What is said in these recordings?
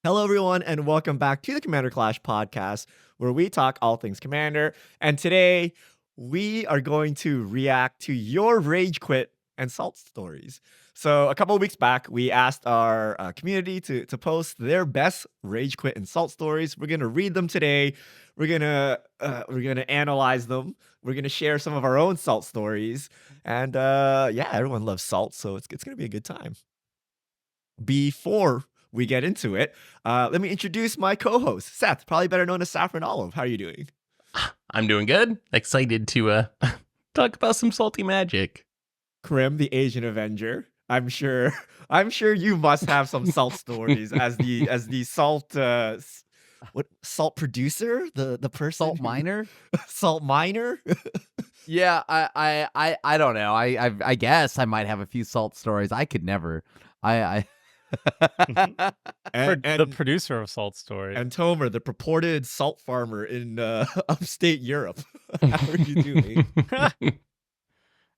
Hello, everyone, and welcome back to the Commander Clash podcast, where we talk all things Commander. And today, we are going to react to your Rage Quit and Salt stories. So, a couple of weeks back, we asked our community to post their best Rage Quit and Salt stories. We're gonna read them today. We're gonna analyze them. We're gonna share some of our own Salt stories, and yeah, everyone loves Salt, so it's gonna be a good time. Before we get into it, let me introduce my co-host, Seth, probably better known as Saffron Olive. How are you doing? I'm doing good. Excited to talk about some salty magic. Krim, the Asian Avenger. I'm sure you must have some salt stories as the salt salt producer, the person Salt miner? salt miner. Yeah, I don't know. I guess I might have a few salt stories. I could never. I The producer of Salt Story. And Tomer, the purported salt farmer in upstate Europe. How are you doing?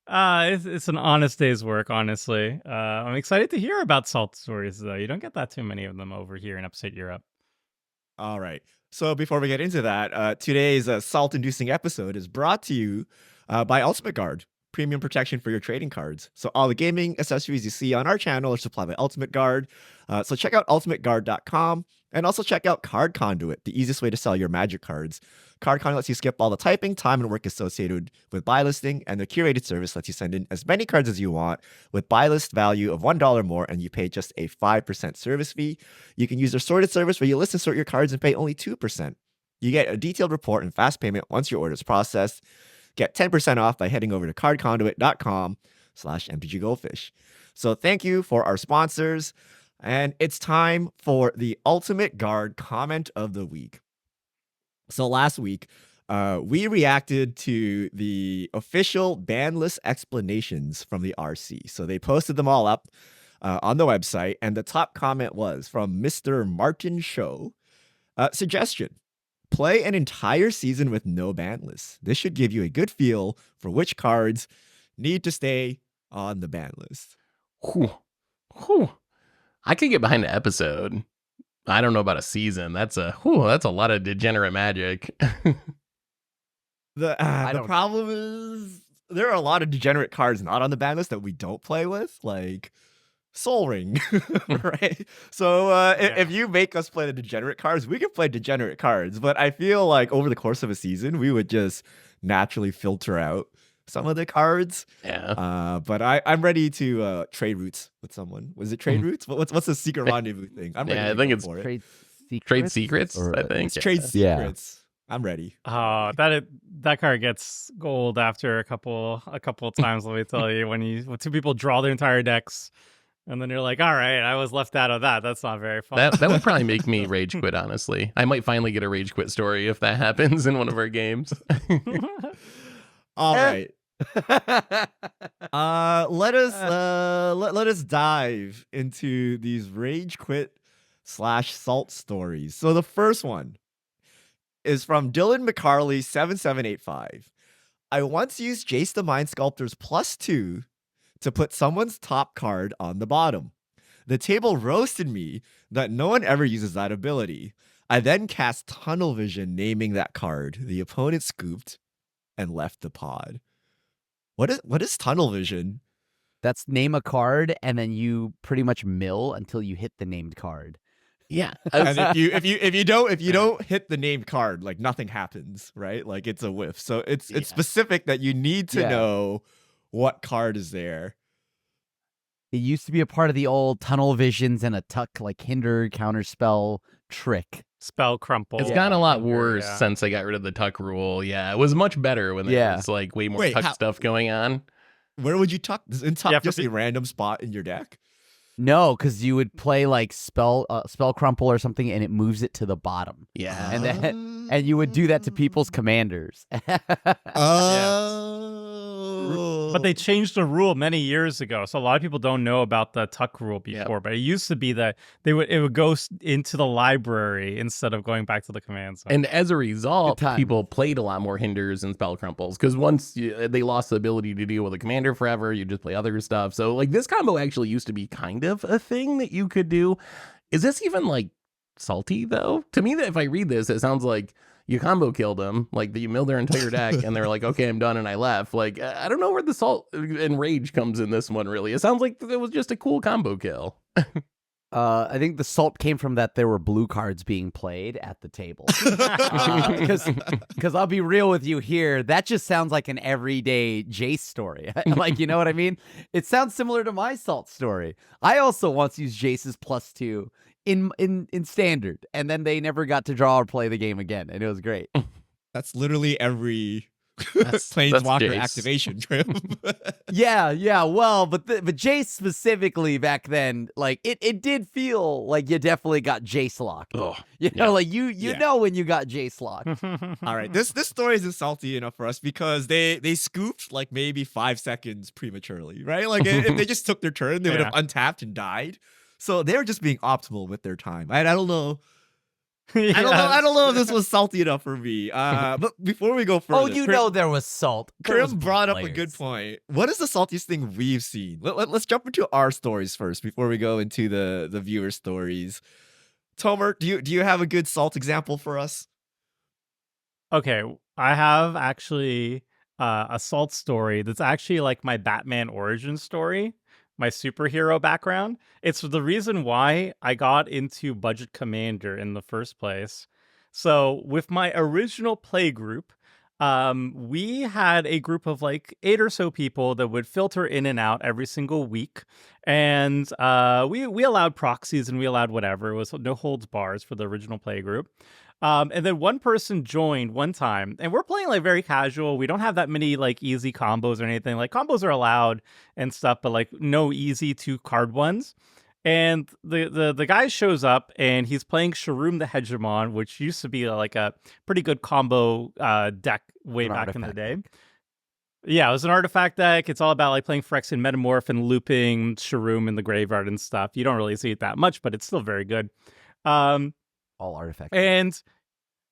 It's an honest day's work, honestly. I'm excited to hear about salt stories, though. You don't get that too many of them over here in upstate Europe. All right. So before we get into that, today's salt-inducing episode is brought to you by Ultimate Guard, premium protection for your trading cards. So all the gaming accessories you see on our channel are supplied by Ultimate Guard. So check out ultimateguard.com and also check out Card Conduit, the easiest way to sell your Magic cards. Card Conduit lets you skip all the typing, time, and work associated with buy listing, and the curated service lets you send in as many cards as you want with buy list value of $1 more, and you pay just a 5% service fee. You can use their sorted service where you list and sort your cards and pay only 2%. You get a detailed report and fast payment once your order is processed. Get 10% off by heading over to cardconduit.com/MTGGoldfish. So thank you for our sponsors. And it's time for the Ultimate Guard comment of the week. So last week, we reacted to the official ban list explanations from the RC. So they posted them all up on the website. And the top comment was from Mr. Martin Show. Suggestion. Play an entire season with no ban lists. This should give you a good feel for which cards need to stay on the ban list. Whew. I could get behind an episode. I don't know about a season. That's a lot of degenerate magic. The problem is there are a lot of degenerate cards not on the ban list that we don't play with, like Soul Ring, right? So if you make us play the degenerate cards, we can play degenerate cards. But I feel like over the course of a season, we would just naturally filter out some of the cards. Yeah. But I'm ready to trade routes with someone. Was it trade routes? What's the secret rendezvous thing? I'm ready. Yeah, I think it's for it. Trade secrets. I think It's trade secrets. I'm ready. Oh, that card gets gold after a couple of times. Let me tell you, when two people draw their entire decks. And then you're like, all right, I was left out of that. That's not very fun. That would probably make me rage quit, honestly. I might finally get a rage quit story if that happens in one of our games. All right. Let us dive into these rage quit /salt stories. So the first one is from Dylan McCarley 7785. I once used Jace the Mind Sculptor's +2 to put someone's top card on the bottom. The table roasted me that no one ever uses that ability. I then cast Tunnel Vision naming that card. The opponent scooped and left the pod. What is Tunnel Vision? That's name a card and then you pretty much mill until you hit the named card. Yeah. And if you don't hit the named card, like nothing happens, right? Like it's a whiff. So it's specific that you need to know what card is there. It used to be a part of the old Tunnel Visions and a tuck like hinder counterspell trick. Spell crumple. It's gotten a lot worse since I got rid of the tuck rule. Yeah, it was much better when there was like way more tuck stuff going on. Where would you tuck? Isn't tuck just a random spot in your deck? No, because you would play like spell crumple or something, and it moves it to the bottom. Yeah, and you would do that to people's commanders. But they changed the rule many years ago, so a lot of people don't know about the tuck rule before. But it used to be that it would go into the library instead of going back to the command zone. And as a result, people played a lot more hinders and spell crumples because once they lost the ability to deal with a commander forever, you just play other stuff. So like this combo actually used to be kind of a thing that you could do. Is this even like salty though. To me, that if I read this, it sounds like you combo killed them, like you milled their entire deck, and they're like, okay, I'm done, and I left. Like, I don't know where the salt and rage comes in this one. Really, it sounds like it was just a cool combo kill. I think the salt came from that there were blue cards being played at the table. Because I'll be real with you here, that just sounds like an everyday Jace story. Like, you know what I mean? It sounds similar to my salt story. I also once used Jace's +2 in standard, and then they never got to draw or play the game again, and it was great. That's literally every That's Planeswalker Jace. activation, Trim. Yeah, well, but Jace specifically back then, like it did feel like you definitely got Jace locked. Oh, You know, yeah. like you Yeah. know when you got Jace locked. All right, this story isn't salty enough for us because they scooped like maybe 5 seconds prematurely, right? Like if they just took their turn, they would have untapped and died. So they were just being optimal with their time. I don't know. I don't know if this was salty enough for me. But before we go further, Oh, you know there was salt. There was Krim brought up a players. good point. What is the saltiest thing we've seen? Let's jump into our stories first before we go into the viewer stories. Tomer, do you have a good salt example for us? Okay, I have actually a salt story that's actually like my Batman origin story, my superhero background. It's the reason why I got into Budget Commander in the first place. So with my original play group, we had a group of like 8 or so people that would filter in and out every single week, and we allowed proxies and we allowed whatever. It was no holds bars for the original play group. And then one person joined one time, and we're playing like very casual. We don't have that many like easy combos or anything. Like combos are allowed and stuff, but like no easy 2-card ones. And the guy shows up and he's playing Sharoom the Hegemon, which used to be like a pretty good combo deck way An back in the artifact day. deck. Yeah, it was an artifact deck. It's all about like playing Phyrexian Metamorph and looping Sharoom in the graveyard and stuff. You don't really see it that much, but it's still very good. All artifacts. And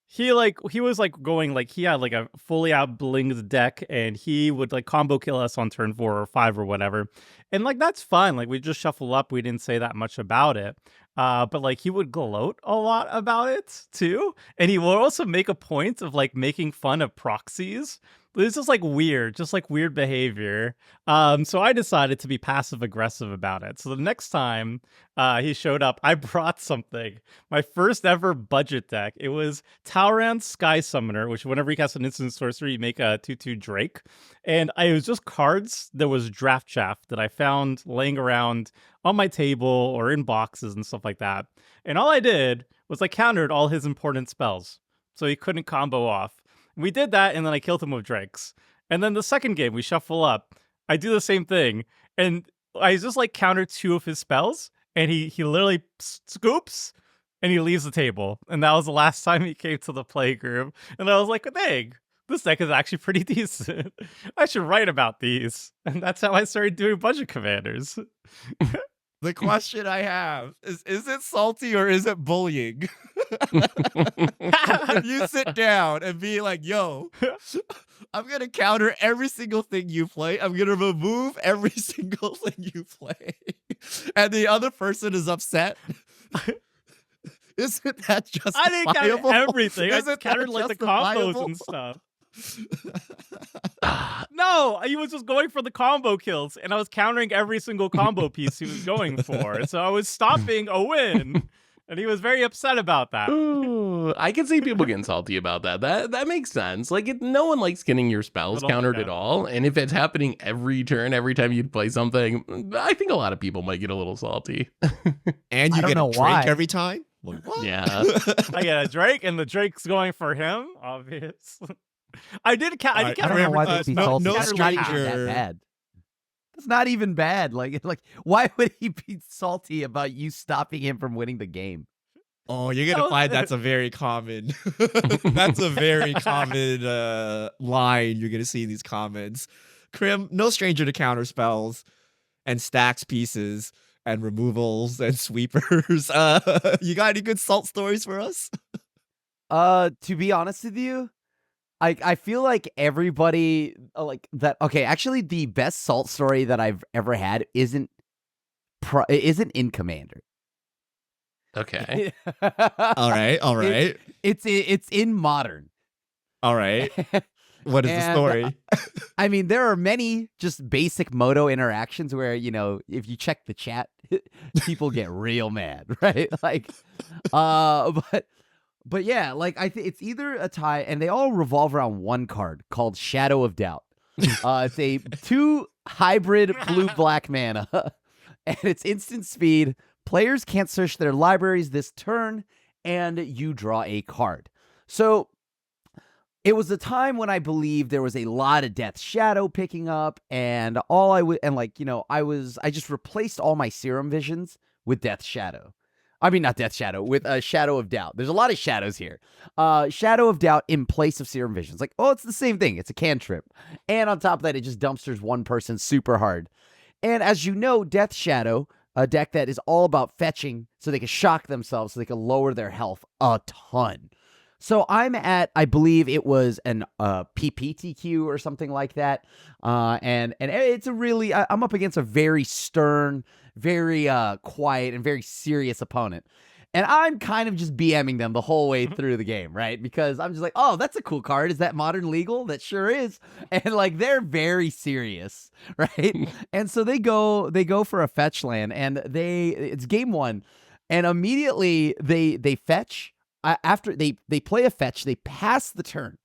he was like going like he had like a fully out blinged deck, and he would like combo kill us on turn 4 or 5 or whatever. And like that's fine. Like we just shuffle up. We didn't say that much about it. But like he would gloat a lot about it too. And he would also make a point of like making fun of proxies. This is like weird, just like weird behavior. So I decided to be passive aggressive about it. So the next time he showed up, I brought something. My first ever budget deck. It was Talrand Sky Summoner, which whenever you cast an instant sorcery, you make a 2/2 Drake. And it was just cards that was draft chaff that I found laying around on my table or in boxes and stuff like that. And all I did was I countered all his important spells, so he couldn't combo off. We did that, and then I killed him with Drakes. And then the second game, we shuffle up. I do the same thing, and I just like counter 2 of his spells, and he literally scoops, and he leaves the table. And that was the last time he came to the play group. And I was like, dang, this deck is actually pretty decent. I should write about these. And that's how I started doing Budget Commanders. The question I have is it salty or is it bullying? If you sit down and be like, yo, I'm going to counter every single thing you play. I'm going to remove every single thing you play. And the other person is upset. Isn't that justifiable? I didn't counter everything. I Isn't that countered like the combos justifiable? and stuff. No, he was just going for the combo kills, and I was countering every single combo piece he was going for. So I was stopping a win, and he was very upset about that. Ooh, I can see people getting salty about that. That makes sense. Like, no one likes getting your spells I don't countered like at that. all. And if it's happening every turn, every time you play something, I think a lot of people might get a little salty. And I you don't get know a drink why. every time? Like, what? Yeah. I get a Drake, and the Drake's going for him, obvious. I did All I counter don't know why Uh, they'd be no- salty. no That's not even stranger- that bad. That's not even bad. Like, why would he be salty about you stopping him from winning the game? Oh, you're gonna So- find that's a very common that's a very common line you're gonna see in these comments. Krim, no stranger to counter spells and stacks pieces and removals and sweepers. You got any good salt stories for us? To be honest with you, I feel like everybody like that. Okay, actually, the best salt story that I've ever had isn't in Commander. Okay. All right, all right, It's in Modern. all right. What is the And, story? I mean, there are many just basic Moto interactions where, if you check the chat, people get real mad, right? Like, but yeah, like I think it's either a tie, and they all revolve around one card called Shadow of Doubt. It's a 2 hybrid blue-black mana, and it's instant speed. Players can't search their libraries this turn, and you draw a card. So it was a time when I believe there was a lot of Death Shadow picking up, and I just replaced all my Serum Visions with Death Shadow. I mean, not Death Shadow, with a Shadow of Doubt. There's a lot of shadows here. Shadow of Doubt in place of Serum Visions. Like, it's the same thing. It's a cantrip. And on top of that, it just dumpsters one person super hard. And as you know, Death Shadow, a deck that is all about fetching so they can shock themselves, so they can lower their health a ton. So I'm at, I believe it was an PPTQ or something like that. And it's a really, I'm up against a very stern, very quiet, and very serious opponent. And I'm kind of just BMing them the whole way through the game, right? Because I'm just like, oh, that's a cool card. Is that Modern legal? That sure is. And like, they're very serious, right? And so they go for a fetch land, and it's game 1. And immediately they fetch. After they play a fetch, they pass the turn.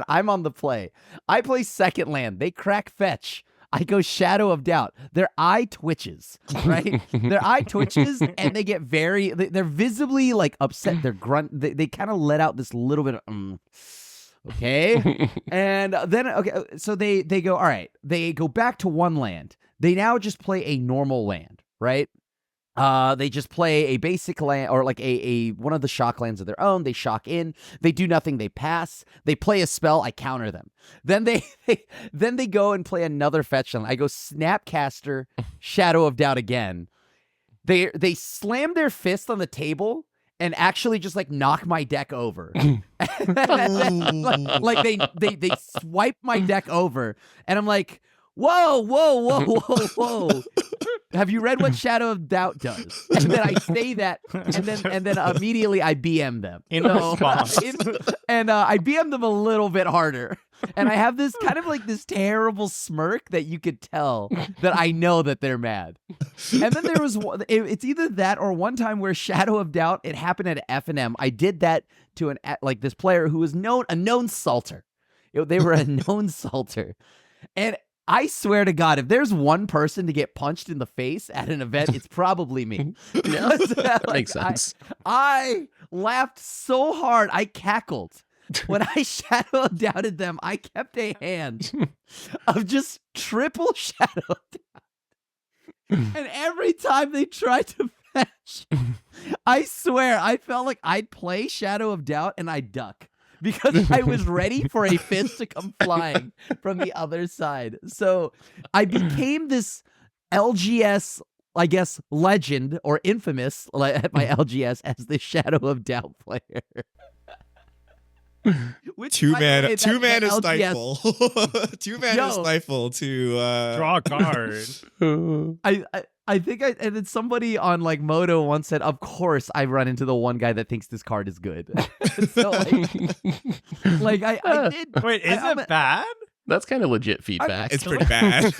I'm on the play. I play second land. They crack fetch. I go Shadow of Doubt. Their eye twitches, right? Their eye twitches, and they get they're visibly like upset. They're they kind of let out this little bit of, okay. And then, okay, so they go, all right. They go back to one land. They now just play a normal land, right? They just play a basic land, or like a one of the shock lands of their own. They shock in. They do nothing. They pass. They play a spell. I counter them. Then they go and play another fetch land. I go Snapcaster, Shadow of Doubt again. They slam their fist on the table and actually just like knock my deck over. like they swipe my deck over, and I'm like, whoa. Have you read what Shadow of Doubt does? And then I say that, and then immediately I BM them. In response. And I BM them a little bit harder. And I have this kind of like this terrible smirk that you could tell that I know that they're mad. And then there was, it's either that or one time where Shadow of Doubt, it happened at F&M. I did that to this player who was a known salter. They were a known salter. And I swear to God, if there's one person to get punched in the face at an event, it's probably me. Makes sense. I laughed so hard, I cackled. When I Shadow Doubted them, I kept a hand of just triple Shadow Doubt. And every time they tried to fetch, I swear, I felt like I'd play Shadow of Doubt and I'd duck. Because I was ready for a fist to come flying from the other side. So I became this LGS, I guess, legend or infamous at my LGS as the Shadow of Doubt player. Two man is stifle. Two man is stifle to draw a card. I think and then somebody on like Moto once said, of course I run into the one guy that thinks this card is good. So like I did. Wait, is it bad? That's kind of legit feedback. It's pretty bad.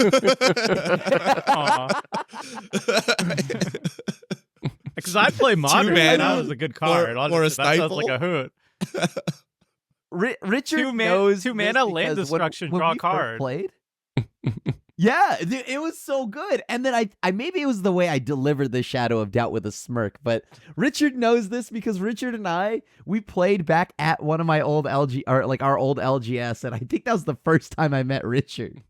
Because I play Modern, and that was a good card. Or a that sounds stifle. like a hoot. Richard knows two mana land destruction, when draw a we card. First played. Yeah, it was so good. And then I maybe it was the way I delivered the Shadow of Doubt with a smirk, but Richard knows this because Richard and we played back at one of my old our old LGS, and I think that was the first time I met Richard.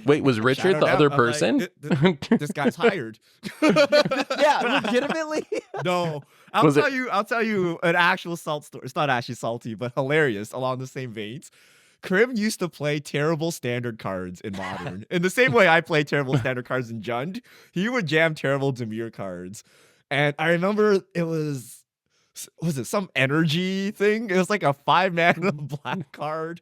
Wait, was Richard the other person? Like, this guy's hired. Yeah, legitimately. No, I'll tell you an actual salt story. It's not actually salty, but hilarious along the same veins. Krim used to play terrible standard cards in Modern. In the same way I play terrible standard cards in Jund, he would jam terrible Dimir cards. And I remember was it some energy thing? It was like a 5-mana black card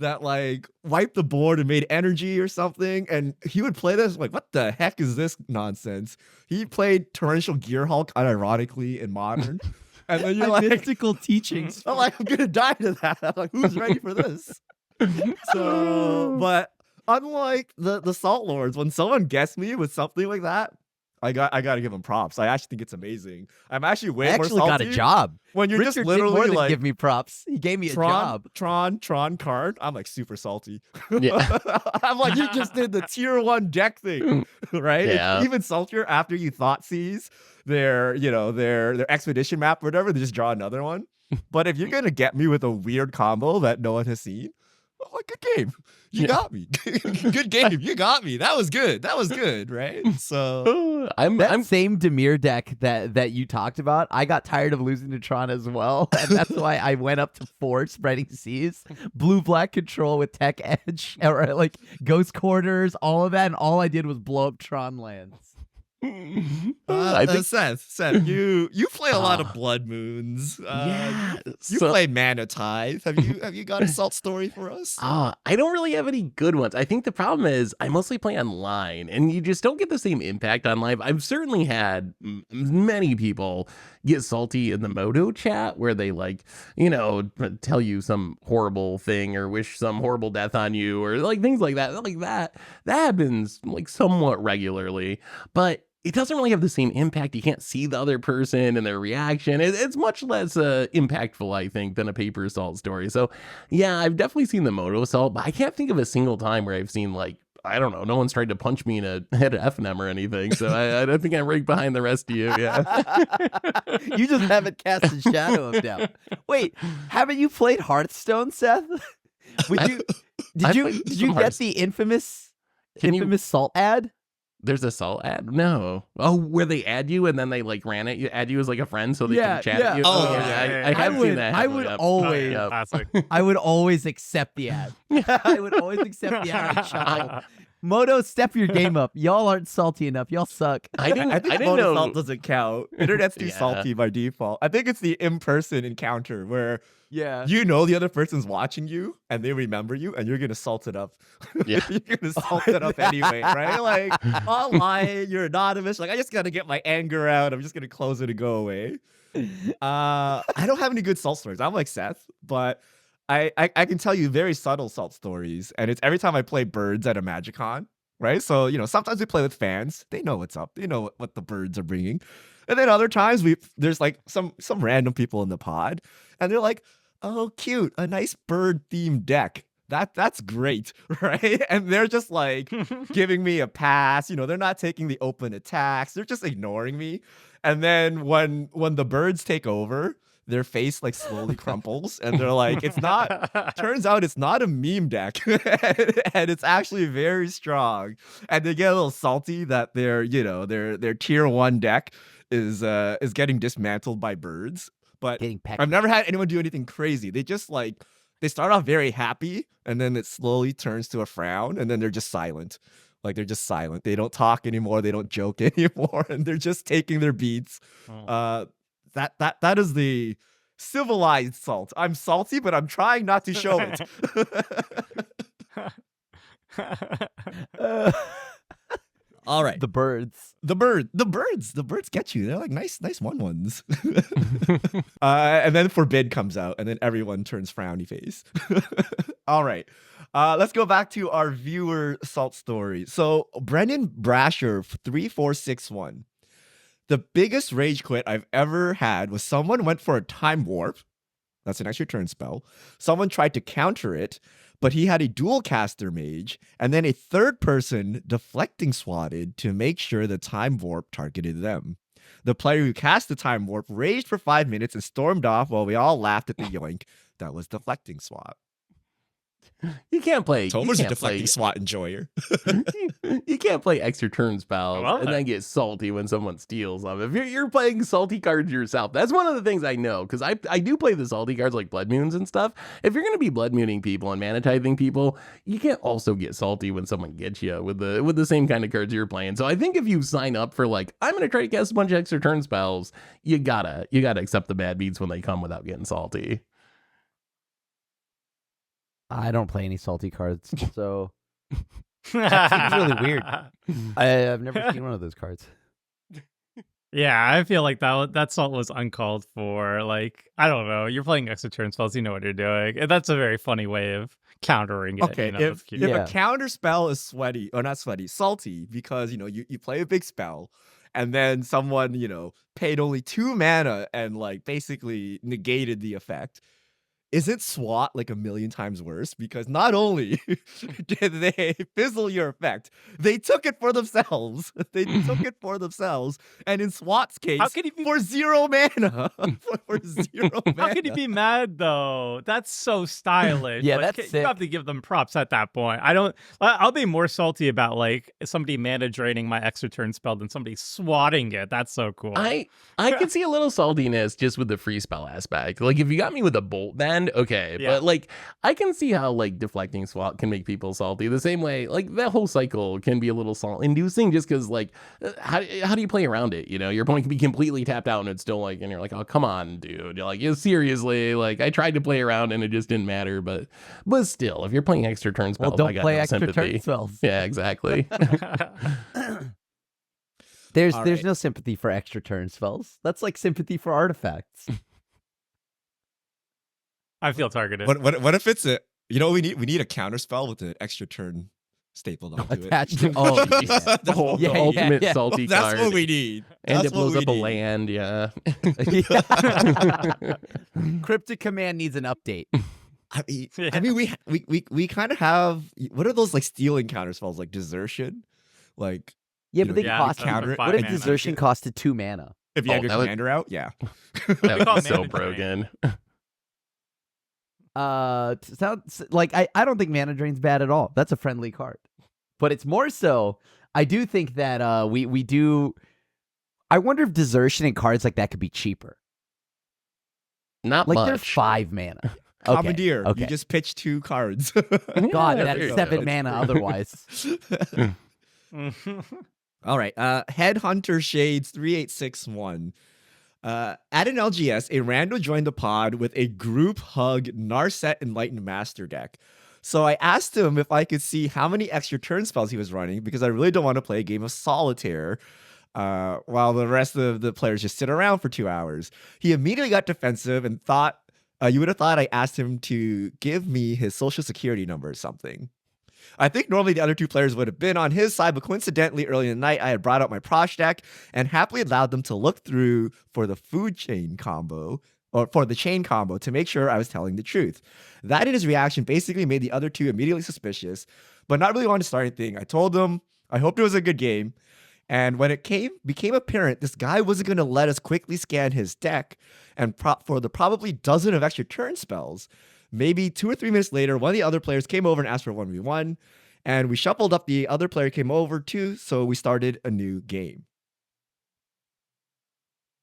that like wiped the board and made energy or something. And he would play this like, what the heck is this nonsense? He played Torrential Gearhulk unironically in Modern. And then you're My like, mystical teachings. I'm like, I'm gonna die to that. I'm like, who's ready for this? So, but unlike the Salt Lords, when someone gets me with something like that, I gotta give them props. I actually think it's amazing. I'm actually way I more actually salty got a job. when you're Richard just did more literally than like give me props. He gave me a job. Tron card. I'm like super salty. Yeah. I'm like, you just did the tier 1 deck thing, right? Yeah. It's even saltier after you thought seize their expedition map or whatever. They just draw another one. But if you're gonna get me with a weird combo that no one has seen, I'm like, good game. You got me. Good game. You got me. That was good. That was good, right? So That same Demir deck that you talked about, I got tired of losing to Tron as well. And that's why I went up to 4 spreading seas, blue-black control with tech edge, or like ghost quarters, all of that, and all I did was blow up Tron lands. I think Seth, you play a lot of Blood Moons. yeah. You play Mana Tithe. Have you got a salt story for us? I don't really have any good ones. I think the problem is I mostly play online, and you just don't get the same impact on live. I've certainly had many people get salty in the Moto chat where they like, tell you some horrible thing or wish some horrible death on you or like things like that. Like that happens like somewhat regularly, but it doesn't really have the same impact. You can't see the other person and their reaction. It's much less impactful, I think, than a paper assault story. So, yeah, I've definitely seen the Moto assault, but I can't think of a single time where I've seen, like, I don't know, no one's tried to punch me in a head FNM or anything. So I don't think I'm right behind the rest of you. Yeah. You just haven't cast a shadow of doubt. Wait, haven't you played Hearthstone, Seth? Did you get the infamous salt ad? There's a salt ad? No. Oh, where they add you and then they like add you as like a friend so they can chat at you. Oh, yeah. I have seen that. I would always Classic. I would always accept the ad. I would always accept the ad. Chuckle. Moto, step your game up. Y'all aren't salty enough. Y'all suck. I think didn't Mono know. salt doesn't count. Internet's too Yeah. salty by default. I think it's the in-person encounter where Yeah. you know the other person's watching you and they remember you and you're gonna salt it up. Yeah. You're gonna salt it up anyway, right? Like online, you're anonymous. Like I just gotta get my anger out. I'm just gonna close it and go away. I don't have any good salt stories. I'm like Seth, but I can tell you very subtle salt stories, and it's every time I play birds at a MagicCon, right? So sometimes we play with fans. They know what's up. They know what the birds are bringing, and then other times there's like some random people in the pod, and they're like, "Oh, cute, a nice bird themed deck. That's great," right? And they're just like giving me a pass. They're not taking the open attacks. They're just ignoring me. And then when the birds take over, their face like slowly crumples and they're like, turns out it's not a meme deck and it's actually very strong. And they get a little salty that their tier 1 deck is getting dismantled by birds. But Getting pecked. I've never had anyone do anything crazy. They just they start off very happy and then it slowly turns to a frown and then they're just silent. Like they're just silent. They don't talk anymore. They don't joke anymore. And they're just taking their beats. That is the civilized salt. I'm salty, but I'm trying not to show it. All right. The birds. The birds get you. They're like nice 1/1s. And then Forbid comes out, and then everyone turns frowny face. All right. Let's go back to our viewer salt story. So Brendan Brasher 3461. The biggest rage quit I've ever had was someone went for a time warp. That's an extra turn spell. Someone tried to counter it, but he had a dual caster mage, and then a third person deflecting swatted to make sure the time warp targeted them. The player who cast the time warp raged for 5 minutes and stormed off while we all laughed at the yoink that was deflecting swat. You can't play. Tomer's you a can't play, deflecting swat enjoyer. you can't play extra turn I spells love and that. then get salty when someone steals them. If you're playing salty cards yourself, that's one of the things I know because I do play the salty cards like Blood Moons and stuff. If you're gonna be Blood Mooning people and Mana Tithing people, you can't also get salty when someone gets you with the same kind of cards you're playing. So I think if you sign up for like I'm gonna try to cast a bunch of extra turn spells, you gotta accept the bad beats when they come without getting salty. I don't play any salty cards, so that seems really weird. I've never seen one of those cards. Yeah, I feel like that salt was uncalled for. Like, I don't know. You're playing extra turn spells, you know what you're doing. And that's a very funny way of countering it. Okay, that's cute. if Yeah. a counter spell is sweaty, or not sweaty, salty, because you play a big spell, and then someone paid only 2 mana and like basically negated the effect. Isn't SWAT like a million times worse? Because not only did they fizzle your effect, they took it for themselves. They took it for themselves. And in SWAT's case, How can you be for 0 mana. for 0 mana. How can you be mad though? That's so stylish. Yeah, Like, that's you sick. have to give them props at that point. I'll be more salty about like somebody mana draining my extra turn spell than somebody swatting it. That's so cool. I could see a little saltiness just with the free spell aspect. Like if you got me with a bolt bend, okay. Yeah. But like I can see how like deflecting swat can make people salty. The same way, like that whole cycle can be a little salt inducing just because like how do you play around it? Your opponent can be completely tapped out and it's still like, and you're like, oh come on, dude. You're like, yeah, seriously, like I tried to play around and it just didn't matter. But still, if you're playing extra turn spells, Well, I don't got play no extra sympathy. turn spells. Yeah, exactly. There's All right. no sympathy for extra turn spells. That's like sympathy for artifacts. I feel targeted. What if it's we need a counter spell with an extra turn stapled onto it. Attached to The That's whole- what the Yeah, we yeah, need. ultimate yeah. salty That's card. what we need. And That's it blows what up a we need. land, yeah. Cryptic Command needs an update. I mean, we kind of have, what are those like stealing counter spells, like desertion, like Yeah, You but know, they yeah, cost. that's counter it. What if mana. desertion costed 2 mana? if you Oh, have your that would- commander out, yeah. That We call would be it so mana drain. broken. Sounds like I don't think mana drain's bad at all. That's a friendly card, but it's more so. I do think that we do. I wonder if desertion and cards like that could be cheaper. Not Like much. they're 5 mana. Commandeer, okay. you just pitch 2 cards. God, Yeah, that's there you 7 go. mana otherwise. All right. Headhunter Shades 3861. At an LGS, a rando joined the pod with a group hug Narset Enlightened Master deck. So I asked him if I could see how many extra turn spells he was running because I really don't want to play a game of solitaire while the rest of the players just sit around for 2 hours. He immediately got defensive and thought, you would have thought I asked him to give me his social security number or something. I think normally the other 2 players would have been on his side, but coincidentally, early in the night, I had brought out my Prosh deck and happily allowed them to look through for the food chain combo, or for the chain combo, to make sure I was telling the truth. That in his reaction basically made the other 2 immediately suspicious, but not really want to start anything. I told them I hoped it was a good game. And when it became apparent this guy wasn't going to let us quickly scan his deck and for the probably dozen of extra turn spells, maybe 2 or 3 minutes later, one of the other players came over and asked for a 1v1, and we shuffled up. The other player came over too, so we started a new game.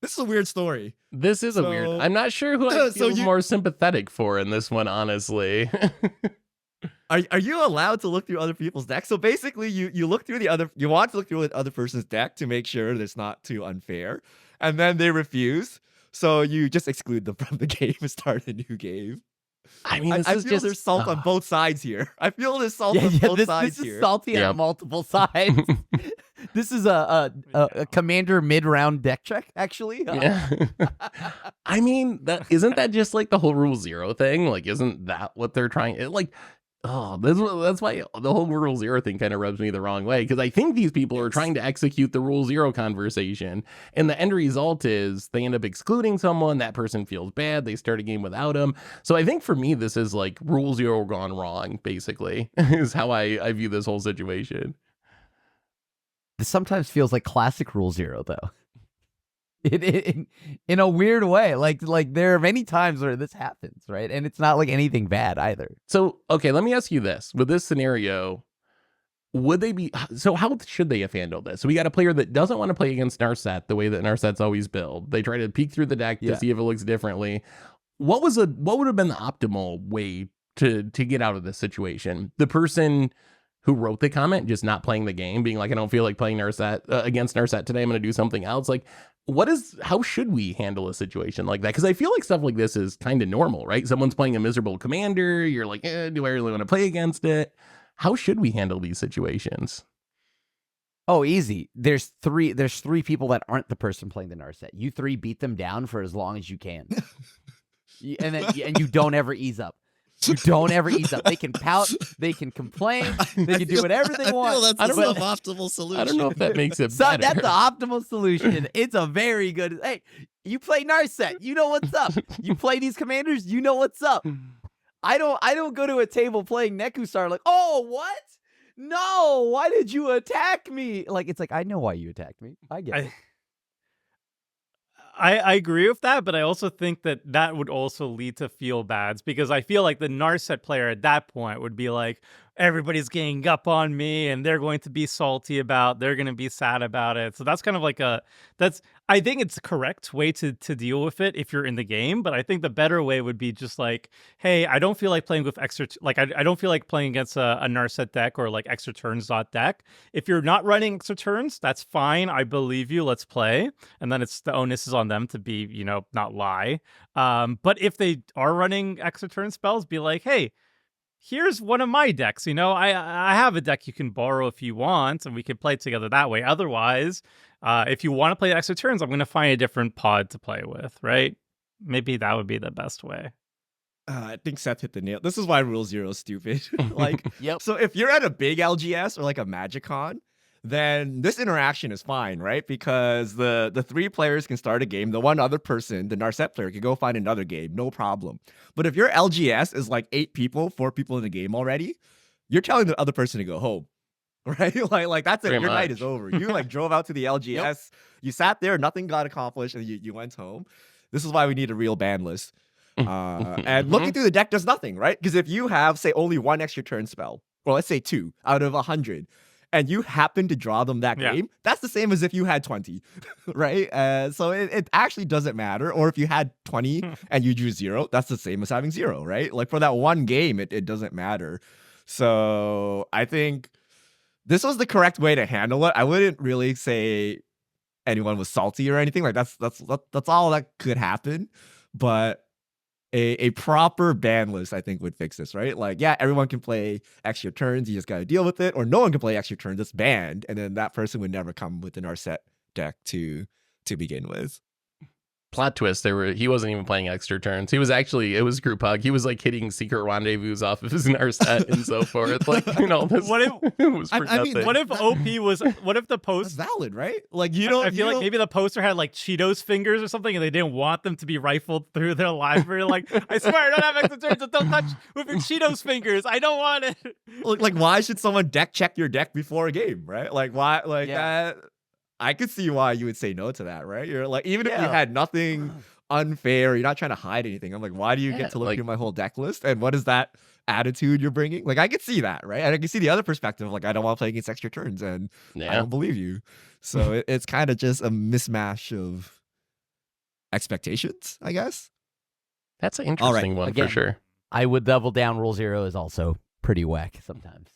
This is a weird story. This is a weird. So- I'm not sure who I so feel you- more sympathetic for in this one, honestly. Are you allowed to look through other people's decks? So basically, you look through you want to look through the other person's deck to make sure that it's not too unfair, and then they refuse. So you just exclude them from the game and start a new game. I mean, I this is feel just there's salt on both sides here. I feel there's salt on both sides this here. is salty Yep. on multiple sides. This is a commander mid-round deck check, actually. Yeah. I mean, isn't that just like the whole Rule 0 thing? Like, isn't that what they're trying? That's why the whole Rule 0 thing kind of rubs me the wrong way, because I think these people are trying to execute the Rule 0 conversation, and the end result is they end up excluding someone. That person feels bad. They start a game without them. So I think for me, this is like Rule 0 gone wrong. Basically, is how I view this whole situation. This sometimes feels like classic Rule 0, though. In a weird way, like there are many times where this happens, right? And it's not like anything bad either. So, okay, let me ask you this. With this scenario, would they be... So how should they have handled this? So we got a player that doesn't want to play against Narset the way that Narset's always built. They try to peek through the deck to see if it looks differently. What would have been the optimal way to get out of this situation? The person who wrote the comment just not playing the game, being like, I don't feel like playing Narset against Narset today. I'm going to do something else. Like, how should we handle a situation like that? Because I feel like stuff like this is kind of normal, right? Someone's playing a miserable commander. You're like, do I really want to play against it? How should we handle these situations? Oh, easy. There's three people that aren't the person playing the Narset. You three beat them down for as long as you can. And you don't ever ease up. You don't ever ease up. They can pout, they can complain, they can do whatever they want. That's the suboptimal solution. I don't know if that makes it So better. that's the optimal solution. It's a very good. Hey, you play Narset, you know what's up. You play these commanders, you know what's up. I don't go to a table playing Nekusar like, oh, what? No, why did you attack me? Like, it's like, I know why you attacked me. I get it. I agree with that, but I also think that would also lead to feel bads, because I feel like the Narset player at that point would be like, everybody's ganging up on me and they're going to be salty they're going to be sad about it. So that's kind of like I think it's the correct way to deal with it if you're in the game, but I think the better way would be just like, hey, I don't feel like playing with extra, like I don't feel like playing against a Narset deck or like extra turns deck. If you're not running extra turns, that's fine. I believe you. Let's play. And then the onus is on them to be, not lie. But if they are running extra turn spells, be like, hey, here's one of my decks. I have a deck you can borrow if you want, and we can play together that way. Otherwise, if you want to play extra turns, I'm going to find a different pod to play with, right? Maybe that would be the best way. I think Seth hit the nail. This is why Rule Zero is stupid. Yep. So if you're at a big LGS or like a MagicCon, then this interaction is fine, right? Because the three players can start a game. The one other person, the Narset player, can go find another game, no problem. But if your LGS is like 8 people, 4 people in the game already, you're telling the other person to go home, right? like that's it. Pretty Your night much. is over. You like drove out to the LGS, you sat there, nothing got accomplished, and you went home. This is why we need a real ban list. And looking through the deck does nothing, right? Because if you have, say, only 1 extra turn spell, or let's say 2 out of 100, and you happen to draw them that game, that's the same as if you had 20, right? So it actually doesn't matter. Or if you had 20 and you drew 0, that's the same as having 0, right? Like for that one game, it doesn't matter. So I think this was the correct way to handle it. I wouldn't really say anyone was salty or anything. Like that's all that could happen. But a proper ban list, I think, would fix this, right? Like, yeah, everyone can play extra turns. You just got to deal with it. Or no one can play extra turns. It's banned. And then that person would never come with an Narset deck to begin with. Plot twist, he wasn't even playing extra turns. It was group hug. He was like hitting secret rendezvous off of his Narset and so forth. Like, this, what if it was for I mean, nothing. what if the post That's valid, right? Like you don't. I feel like maybe the poster had like Cheetos fingers or something, and they didn't want them to be rifled through their library. Like, I swear, I don't have extra turns. So don't touch with your Cheetos fingers. I don't want it. Like, why should someone deck check your deck before a game, right? Like, why? Like, I could see why you would say no to that, right? You're like, even if you had nothing unfair, you're not trying to hide anything. I'm like, why do you get to look through my whole deck list? And what is that attitude you're bringing? Like, I could see that, right? And I can see the other perspective. Like, I don't want to play against extra turns, and I don't believe you. So it's kind of just a mismatch of expectations, I guess. That's an interesting one. Again, for sure. I would double down. Rule 0 is also pretty whack sometimes.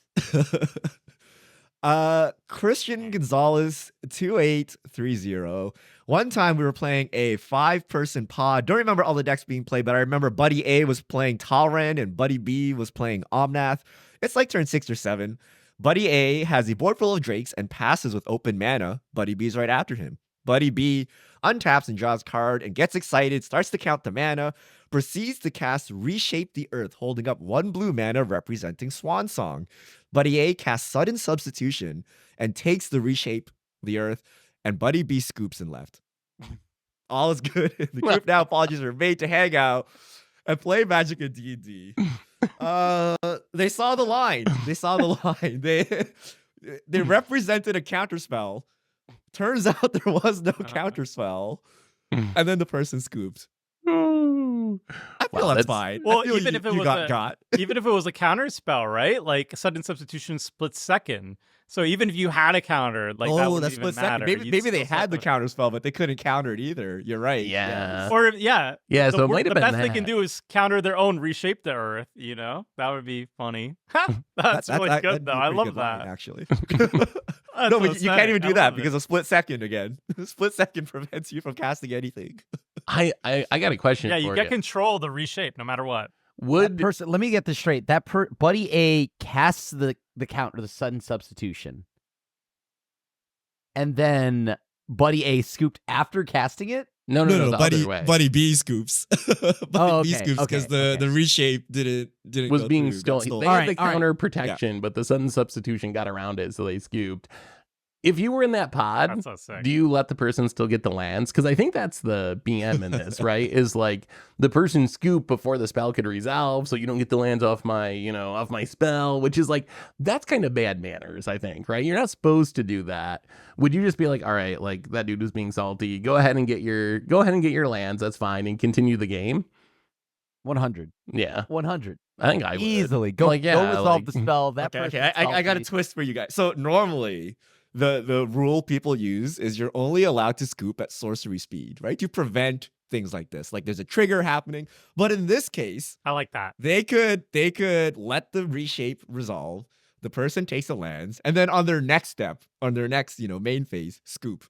Christian Gonzalez 2830. One time we were playing a 5-person pod. Don't remember all the decks being played, but I remember Buddy A was playing Talrand and Buddy B was playing Omnath. It's like turn 6 or 7. Buddy A has a board full of Drakes and passes with open mana. Buddy B's right after him. Buddy B untaps and draws a card and gets excited, starts to count the mana, proceeds to cast Reshape the Earth, holding up 1 blue mana representing Swan Song. Buddy A casts Sudden Substitution and takes the Reshape the Earth, and Buddy B scoops and left. All is good. The group now apologies are made to hang out and play Magic and D&D. They saw the line. They represented a counterspell. Turns out there was no counterspell, and then the person scooped. I feel that's fine. Well, even if it was a counter spell, right? Like sudden substitution split second. So even if you had a counter, like that wouldn't even matter. Maybe they had the counter spell, but they couldn't counter it either. You're right. Yeah. Or So it might have been the best they can do is counter their own Reshape the Earth. That would be funny. That's really good though. I love that. Actually. No, but That's you can't even upsetting. do I that love it. because of split second again. Split second prevents you from casting anything. I got a question Yeah, for you get control of the reshape no matter what. That Would person, let me get this straight. That Buddy A casts the counter, the sudden substitution, and then Buddy A scooped after casting it. no, No, the Buddy other way. Buddy B scoops. Buddy B okay, scoops because okay. the reshape didn't was go being through, got stolen. stolen. They All had right, the all right. counter protection, but the sudden substitution got around it, so they scooped. If you were in that pod, That's so sick. do you let the person still get the lands? Because I think that's the BM in this, right? Is like the person scoop before the spell could resolve, so you don't get the lands off my spell, which is like that's kind of bad manners, I think, right? You're not supposed to do that. Would you just be like, all right, like that dude was being salty. Go ahead and get your lands. That's fine, and continue the game. 100. Yeah, 100. I think I would Easily. Go resolve like, the spell. That Okay, person's I got a salty. twist for you guys. So normally, the rule people use is you're only allowed to scoop at sorcery speed, right? To prevent things like this. Like there's a trigger happening. But in this case, I like that. they could let the reshape resolve. The person takes the lands, and then on their next step, on their next, main phase, scoop.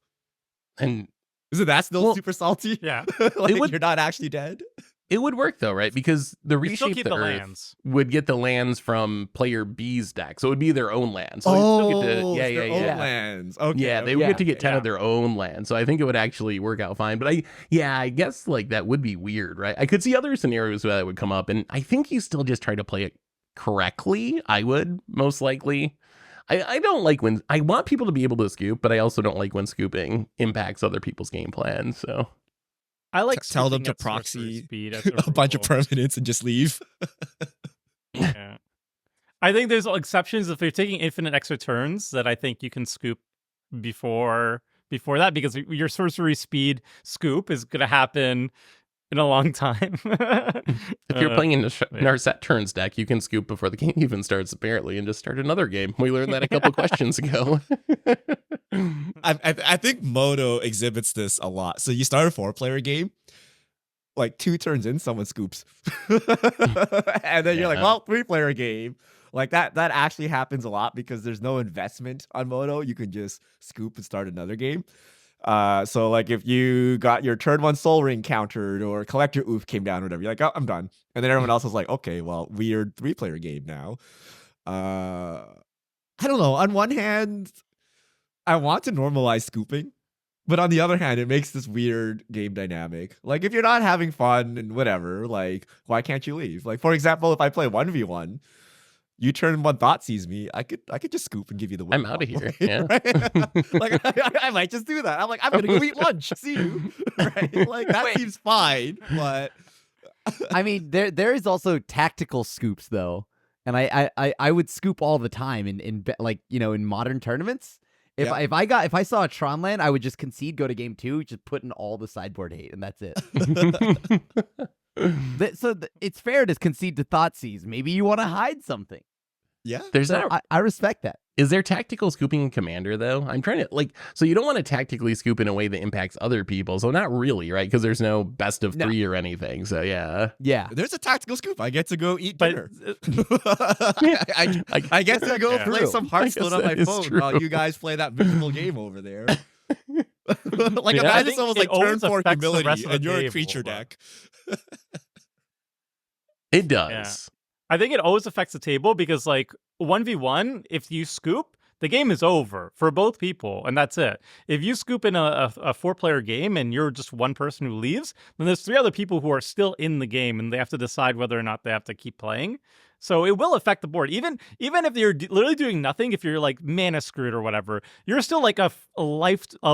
and Isn't that still Well, super salty? Yeah. Like would- you're not actually dead. it would work though, right? Because the You still reshape keep the the earth lands. would get the lands from player B's deck, so it would be their own land. So they'd still get to, it's their own yeah. lands. Okay. Yeah, they okay, would get to get okay. 10 of yeah. their own land. So I think it would actually work out fine. But I guess like that would be weird, right? I could see other scenarios where that would come up. And I think you still just try to play it correctly. I would most likely. I don't like when I want people to be able to scoop, but I also don't like when scooping impacts other people's game plans. So I like Tell them scooping to at sorcery proxy speed as a bunch of rule. permanents and just leave. Yeah. I think there's exceptions if you're taking infinite extra turns that I think you can scoop before that because your sorcery speed scoop is going to happen in a long time. if you're playing in Narset turns deck, you can scoop before the game even starts, apparently, and just start another game. We learned that a couple questions ago. I think Moto exhibits this a lot. So you start a 4-player game, Like 2 turns in, someone scoops. And then you're like, Yeah. well, 3-player game. Like that actually happens a lot because there's no investment on Moto. You can just scoop and start another game. So like if you got your turn 1 Soul Ring countered or Collector Oof came down or whatever, you're like, oh, I'm done. And then everyone else is like, okay, well, weird 3-player game now. I don't know. On one hand, I want to normalize scooping. But on the other hand, it makes this weird game dynamic. Like, if you're not having fun and whatever, like, why can't you leave? Like, for example, if I play 1v1, you turn 1 thought sees me, I could just scoop and give you the win. I'm outta here, Right? yeah. Right? Like, I might just do that. I'm like, I'm gonna go eat lunch. See you. Right? Like, that Wait. seems fine, but I mean, there is also tactical scoops though, and I would scoop all the time in modern tournaments. If Yeah. I saw a Tron land, I would just concede, go to game 2, just put in all the sideboard hate, and that's it. It's fair to concede to Thoughtseize. Maybe you want to hide something. yeah. There's So not. I respect that. Is there tactical scooping in Commander though? I'm trying to so you don't want to tactically scoop in a way that impacts other people. So not really, right? Because there's no best of No. 3 or anything. So yeah. Yeah. There's a tactical scoop. I get to go eat But dinner. I get to go Yeah. play True. some I Hearthstone guess on my that is phone true. while you guys play that miserable game over there. Like Yeah. I imagine think someone's it like turn always 4 affects the humility rest of the and you're a table, creature but- deck. It does. I think it always affects the table because, like, 1v1, if you scoop, the game is over for both people, and that's it. If you scoop in a 4-player game and you're just one person who leaves, then there's 3 other people who are still in the game, and they have to decide whether or not they have to keep playing. So it will affect the board. Even if you're literally doing nothing, if you're like mana screwed or whatever, you're still like a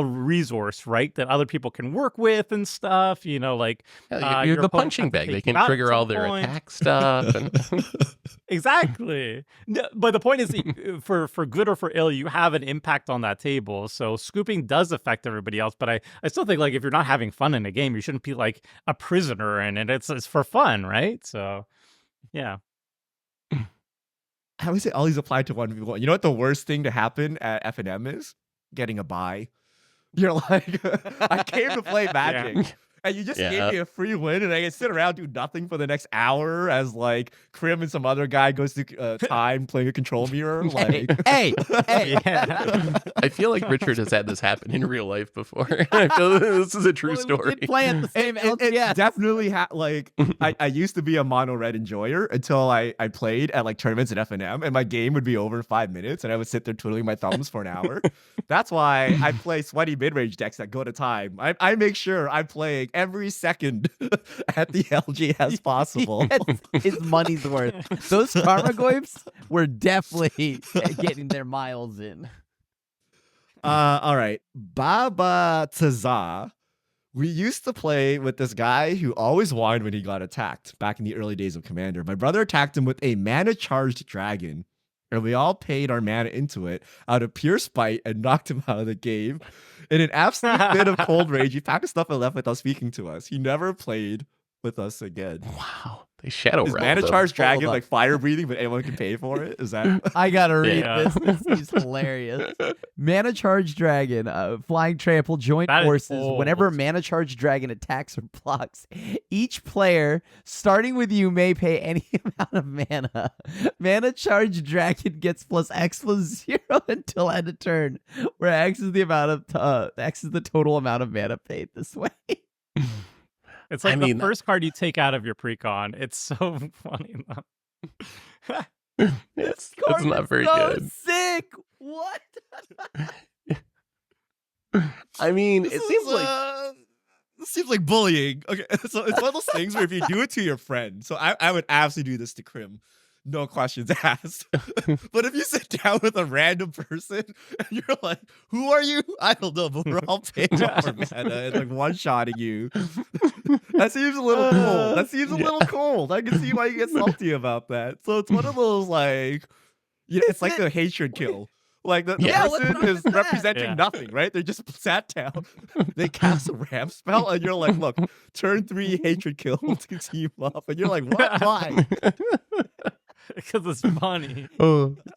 resource, right? That other people can work with and stuff. You know, like Yeah, your you're the opponent punching has to bag. take They you can out at trigger all some their point. attack stuff. And Exactly. No, but the point is, for good or for ill, you have an impact on that table. So scooping does affect everybody else. But I still think, like, if you're not having fun in a game, you shouldn't be like a prisoner in it. It's for fun, right? So, yeah. How is it always applied to 1v1? You know what the worst thing to happen at FNM is? Getting a buy. You're like, I came to play Magic. And you just Yeah. gave me a free win, and I can sit around do nothing for the next hour as like Krim and some other guy goes to time playing a control mirror. Like, Hey, Yeah. I feel like Richard has had this happen in real life before. I feel this is a true well, story. We did play at the same it LGS. definitely like I used to be a mono red enjoyer until I played at like tournaments at FNM, and my game would be over in 5 minutes, and I would sit there twiddling my thumbs for an hour. That's why I play sweaty mid range decks that go to time. I make sure I'm playing every second at the LGS possible. It's his money's worth. Those Karmagoyfs were definitely getting their miles in. All right, Baba Taza. We used to play with this guy who always whined when he got attacked back in the early days of Commander. My brother attacked him with a mana charged dragon, and we all paid our mana into it out of pure spite and knocked him out of the game. In an absolute fit of cold rage, he packed his stuff and left without speaking to us. He never played with us again. Wow. They shadow Is realm mana them. charged dragon Hold like fire breathing, but anyone can pay for it? Is that I gotta read Yeah. this. This is hilarious. Mana Charge Dragon, Flying Trample, join That is forces. old. Whenever Mana Charge Dragon attacks or blocks, each player, starting with you, may pay any amount of mana. Mana Charge Dragon gets plus X+0 until end of turn, where X is the amount of X is the total amount of mana paid this way. It's like I mean, the first card you take out of your precon. It's so funny. It's Card not is very so good. sick. What? I mean, it This seems is, like this seems like bullying. Okay, so it's one of those things where if you do it to your friend, so I would absolutely do this to Krim, no questions asked. But if you sit down with a random person and you're like, "Who are you?" I don't know, but we're all paying off for mana and like one shotting you. That seems a little cold. That seems a little cold. I can see why you get salty about that. So it's one of those like, it's like the hatred kill. Like the Yeah, what's person wrong is with that? representing Yeah. nothing, right? They just sat down, they cast a ramp spell, and you're like, look, turn 3 hatred kill to team up. And you're like, what? Why? Because it's funny.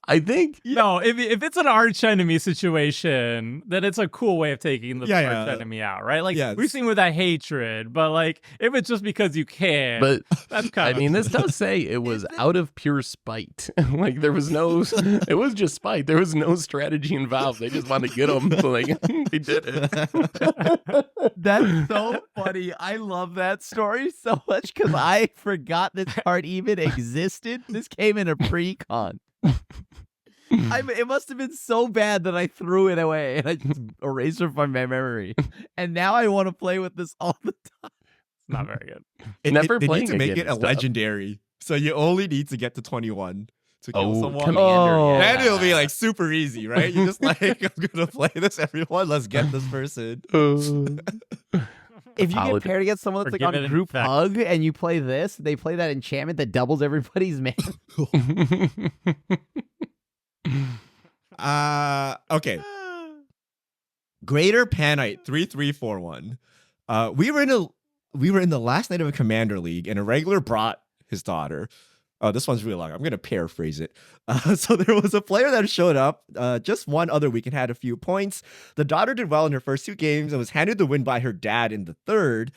I think No, if it's an arch enemy situation, then it's a cool way of taking the Yeah, arch yeah. enemy out, right? Like Yes. we've seen with that hatred, but like if it's just because you can, but that's I kind of. mean, this does say it was out of pure spite. Like there was no, it was just spite. There was no strategy involved. They just wanted to get him. Like they did it. That's so funny. I love that story so much because I forgot this card even existed. This came in a pre-con. It must have been so bad that I threw it away and I just erased it from my memory. And now I want to play with this all the time. It's not very good. Never they playing need to make again it a is tough. legendary. So you only need to get to 21 to kill someone. Commander. Oh. Yeah. Then it'll be like super easy, right? You're just like, I'm gonna play this, everyone. Let's get this person. If you get Apology. paired against someone that's like Forgive on it in group fact. hug and you play this, they play that enchantment that doubles everybody's mana. Okay. Greater Panite 3341. We were in the last night of a Commander League, and a regular brought his daughter. Oh, this one's really long. I'm gonna paraphrase it. So there was a player that showed up just one other week and had a few points. The daughter did well in her first 2 games and was handed the win by her dad in the third.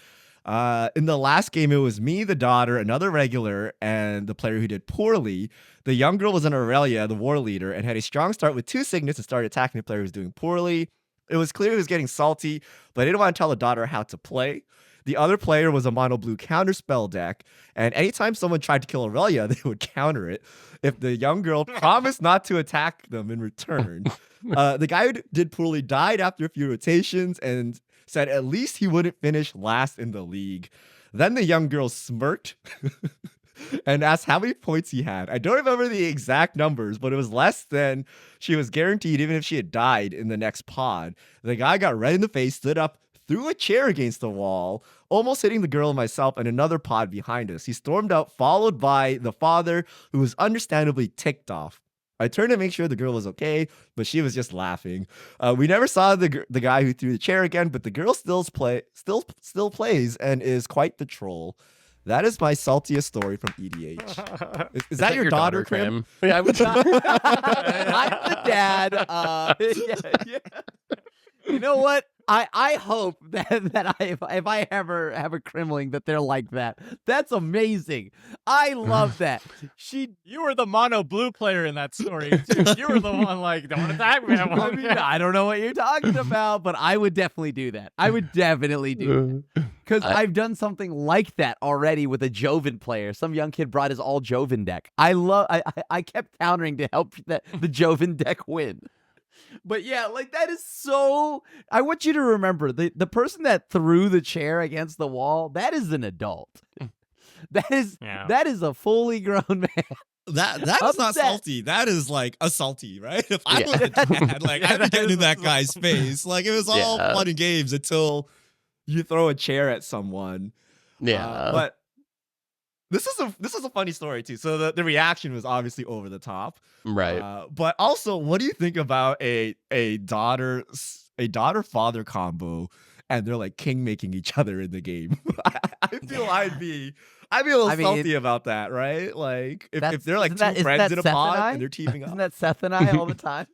In the last game, it was me, the daughter, another regular, and the player who did poorly. The young girl was an Aurelia, the war leader, and had a strong start with 2 signets and started attacking the player who was doing poorly. It was clear he was getting salty, but I didn't want to tell the daughter how to play. The other player was a mono blue counterspell deck, and anytime someone tried to kill Aurelia, they would counter it if the young girl promised not to attack them in return. The guy who did poorly died after a few rotations and said at least he wouldn't finish last in the league. Then the young girl smirked and asked how many points he had. I don't remember the exact numbers, but it was less than she was guaranteed even if she had died in the next pod. The guy got red in the face, stood up, threw a chair against the wall, almost hitting the girl and myself and another pod behind us. He stormed out, followed by the father, who was understandably ticked off. I turned to make sure the girl was okay, but she was just laughing. We never saw the guy who threw the chair again, but the girl still plays and is quite the troll. That is my saltiest story from EDH. Is that your daughter, Krim? Yeah, I would. I'm the dad. Yeah. You know what? I hope that if I ever have a Crimling that they're like that. That's amazing. I love that. You were the mono blue player in that story too. You were the one like, don't attack me. I mean, I don't know what you're talking about, but I would definitely do that. I would definitely do that. Because I've done something like that already with a Joven player. Some young kid brought his all Joven deck. I kept countering to help the Joven deck win. But yeah, like that is so. I want you to remember the person that threw the chair against the wall. That is an adult. That is a fully grown man. That is not salty. That is like a salty, right? If I was a dad, like I'd be getting in that guy's face. Like it was all fun and games until You throw a chair at someone. Yeah. But this is a funny story too. So the reaction was obviously over the top. Right. But also, what do you think about a daughter father combo, and they're like king making each other in the game? I feel I'd be a little salty about that, right? Like if they're like two friends in a pod and they're teaming up. Isn't that Seth and I all the time?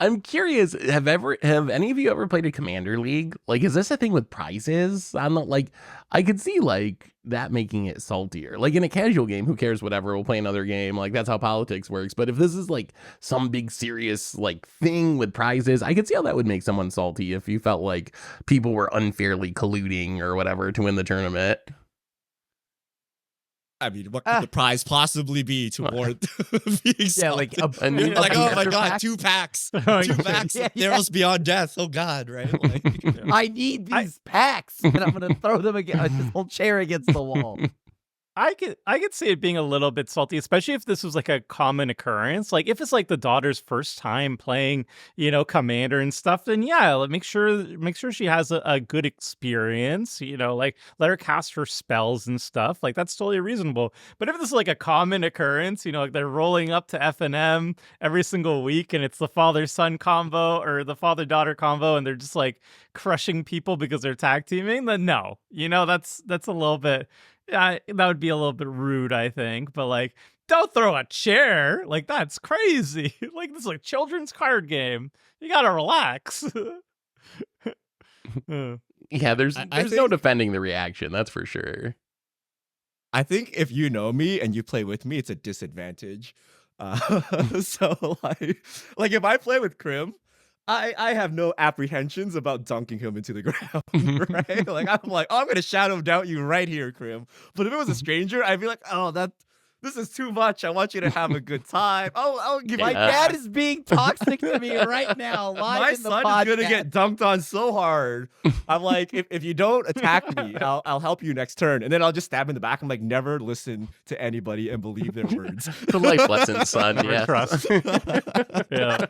I'm curious. Have any of you ever played a Commander League? Like, is this a thing with prizes? I'm not like, I could see like that making it saltier. Like in a casual game, who cares? Whatever, we'll play another game. Like that's how politics works. But if this is like some big serious like thing with prizes, I could see how that would make someone salty if you felt like people were unfairly colluding or whatever to win the tournament. I mean, what could the prize possibly be toward being Yeah, like salty? Like, oh my god, pack? 2 packs. 2 Oh, packs yeah, of Theros Beyond Death. Oh god, right? Like, I need these packs, and I'm gonna throw them against this whole chair against the wall. I could see it being a little bit salty, especially if this was like a common occurrence. Like if it's like the daughter's first time playing, Commander and stuff, then yeah, like, make sure she has a good experience. Like let her cast her spells and stuff. Like that's totally reasonable. But if this is like a common occurrence, like they're rolling up to FNM every single week, and it's the father-son combo or the father-daughter combo, and they're just like crushing people because they're tag teaming, then no, that's a little bit. That would be a little bit rude, I think. But like, don't throw a chair. Like that's crazy. Like this is a children's card game. You gotta relax. Yeah, there's I no think- defending the reaction. That's for sure. I think if you know me and you play with me, it's a disadvantage. So like if I play with Crim, I have no apprehensions about dunking him into the ground, right? Like I'm like, oh, I'm gonna shadow doubt you right here, Crim. But if it was a stranger, I'd be like, oh, this is too much. I want you to have a good time. I'll give My you dad is being toxic to me right now. Live my in the son podcast. is gonna get dunked on so hard. I'm like, if you don't attack me, I'll help you next turn, and then I'll just stab in the back. I'm like, never listen to anybody and believe their words. It's a life lesson, son. Never Yeah. trust. Yeah.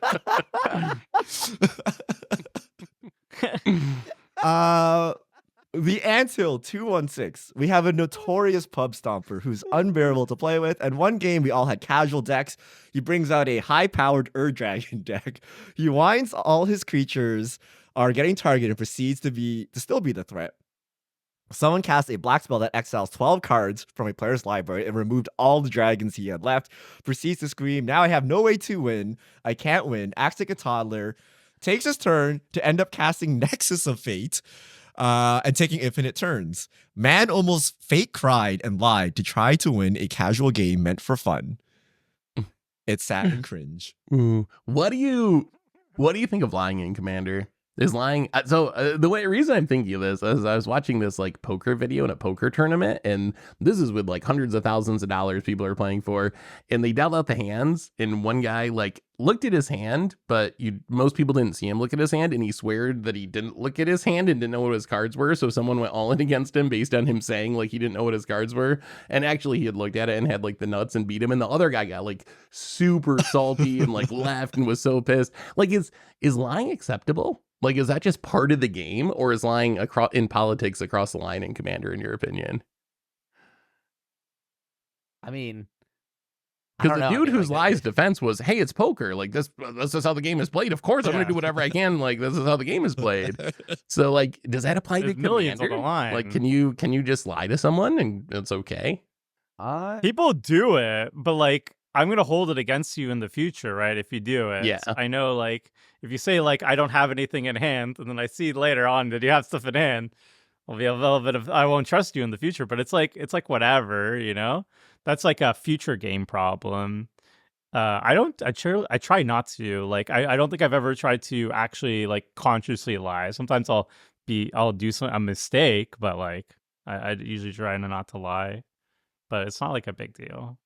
The Anthill 216. We have a notorious pub stomper who's unbearable to play with. And one game we all had casual decks. He brings out a high-powered Dragon deck. He winds all his creatures are getting targeted and proceeds to still be the threat. Someone cast a black spell that exiles 12 cards from a player's library and removed all the dragons he had left. Proceeds to scream, now I have no way to win. I can't win. Acts like a toddler. Takes his turn to end up casting Nexus of Fate and taking infinite turns. Man almost fake cried and lied to try to win a casual game meant for fun. It's sad and cringe. Ooh. What do you think of lying in Commander? Is lying the reason I'm thinking of this is I was watching this like poker video in a poker tournament, and this is with like hundreds of thousands of dollars people are playing for, and they dealt out the hands, and one guy like looked at his hand, but most people didn't see him look at his hand, and he sweared that he didn't look at his hand and didn't know what his cards were, so someone went all in against him based on him saying like he didn't know what his cards were, and actually he had looked at it and had like the nuts and beat him, and the other guy got like super salty and like left and was so pissed. Like is lying acceptable? Like, is that just part of the game, or is lying in politics across the line in Commander, in your opinion? I mean, Because the dude whose lies defense was, hey, it's poker. Like, this is how the game is played. Of course, I'm going to do whatever I can. Like, this is how the game is played. So, like, does that apply There's to millions Commander? on the line. Like, can you just lie to someone and it's okay? People do it, but like I'm gonna hold it against you in the future, right? If you do it, Yeah. I know, like, if you say like I don't have anything in hand, and then I see later on that you have stuff in hand, will be a little bit of I won't trust you in the future. But it's like whatever, you know. That's like a future game problem. I don't. I try not to. Like, I don't think I've ever tried to actually like consciously lie. Sometimes I'll do a mistake, but like I usually try not to lie. But it's not like a big deal.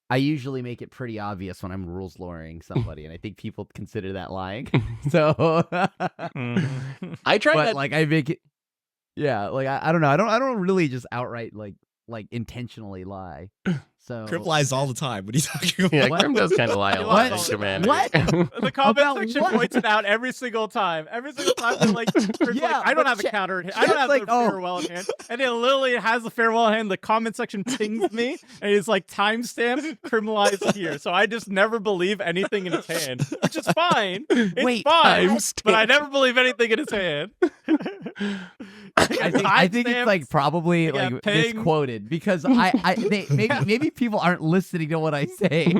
I usually make it pretty obvious when I'm rules lawyering somebody, and I think people consider that lying. So, I try but that. like I make it, yeah. Like I don't know. I don't really just outright like intentionally lie. So Crip lies all the time. What are you talking about? Yeah, What? Grim does kind of lie a lot What? in Commander. What? The comment About section what? points it out every single time. Every single time, they're like, Yeah, I don't but have a Chet- counter in hand. I don't Chet's have like, the oh. farewell in hand. And it literally has the farewell in hand. The comment section pings me, and it's like timestamp criminalized here. So I just never believe anything in his hand, which is fine. It's Wait, fine, timestamp. but I never believe anything in his hand. I think it's like probably Yeah, like ping. misquoted because maybe people aren't listening to what I say.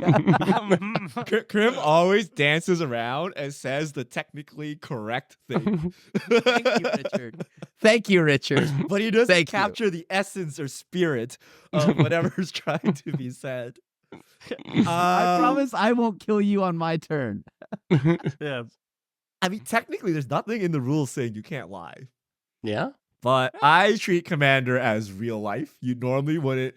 Krim always dances around and says the technically correct thing. Thank you, Richard. Thank you, Richard. But he doesn't Thank you. capture the essence or spirit of whatever's trying to be said. I promise I won't kill you on my turn. Yeah. I mean, technically, there's nothing in the rules saying you can't lie. Yeah. But I treat Commander as real life. You normally wouldn't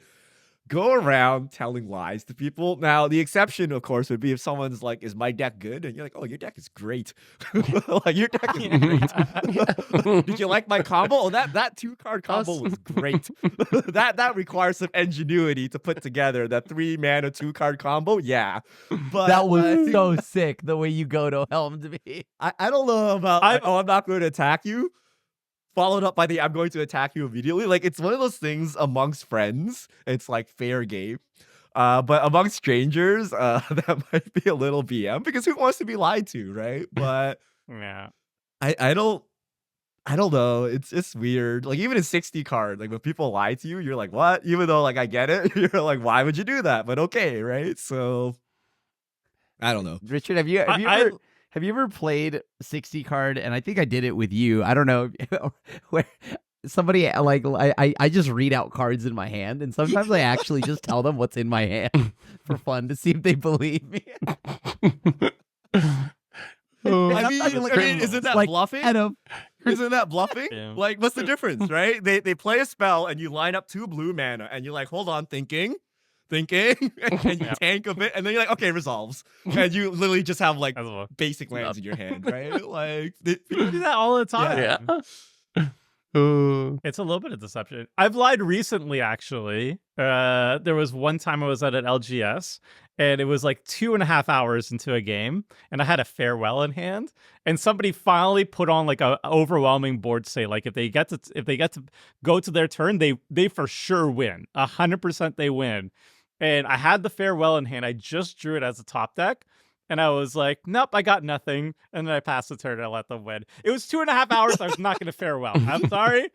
go around telling lies to people. Now, the exception, of course, would be if someone's like, "Is my deck good?" And you're like, "Oh, your deck is great. Like your deck is great. Did you like my combo? Oh, that 2-card combo was great. that requires some ingenuity to put together that 3-mana 2-card combo. Yeah, but That was so sick the way you go to helmed me. I don't know about like, I'm not going to attack you, followed up by the I'm going to attack you immediately. Like, it's one of those things amongst friends. It's like fair game. But amongst strangers, that might be a little BM because who wants to be lied to, right? But Yeah. I don't know. It's weird. Like, even in 60 card, like when people lie to you, you're like, what? Even though like I get it, you're like, why would you do that? But okay, right? So I don't know. Richard, have you ever played 60 card? And I think I did it with you. I don't know where somebody like I just read out cards in my hand, and sometimes I actually just tell them what's in my hand for fun to see if they believe me. I mean, isn't that like, bluffing? Isn't that bluffing? Yeah. Like, what's the difference, right? They play a spell and you line up 2 blue mana and you're like, hold on, thinking, and you tank a bit, and then you're like, okay, resolves, and you literally just have like As well. basic lands in your hand, right? Like, You do that all the time. Yeah. It's a little bit of deception. I've lied recently, actually. There was one time I was at an LGS, and it was like 2.5 hours into a game, and I had a farewell in hand, and somebody finally put on like a overwhelming board state. Like if they get to go to their turn, they for sure win. 100% they win. And I had the farewell in hand. I just drew it as a top deck. And I was like, nope, I got nothing. And then I passed the turn and I let them win. It was 2.5 hours. I was not going to farewell. I'm sorry.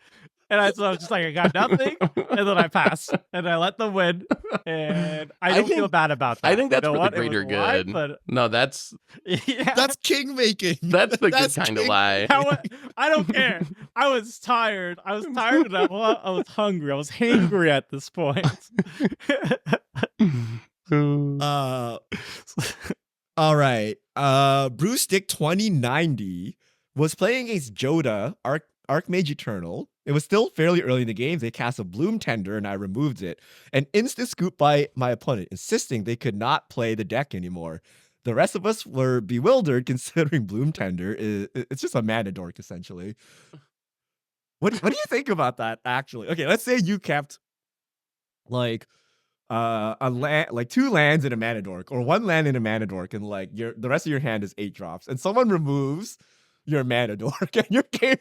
And so I was just like, I got nothing. And then I passed and I let them win. And I don't feel bad about that. I think that's You know for what? the It was greater a lie, good. but No, that's yeah. That's king making. the good kind of king- lie. I don't care. I was tired. I was tired enough. I was hungry. I was hangry at this point. All right. Bruce Dick 2090 was playing against Joda, Archmage Eternal. It was still fairly early in the game. They cast a Bloom Tender and I removed it. An instant scoop by my opponent, insisting they could not play the deck anymore. The rest of us were bewildered considering Bloom Tender it's just a mana dork, essentially. What do you think about that, actually? Okay, let's say you kept like a land, like 2 lands in a mana dork, or 1 land in a mana dork, and like the rest of your hand is 8 drops, and someone removes your mana dork, and your game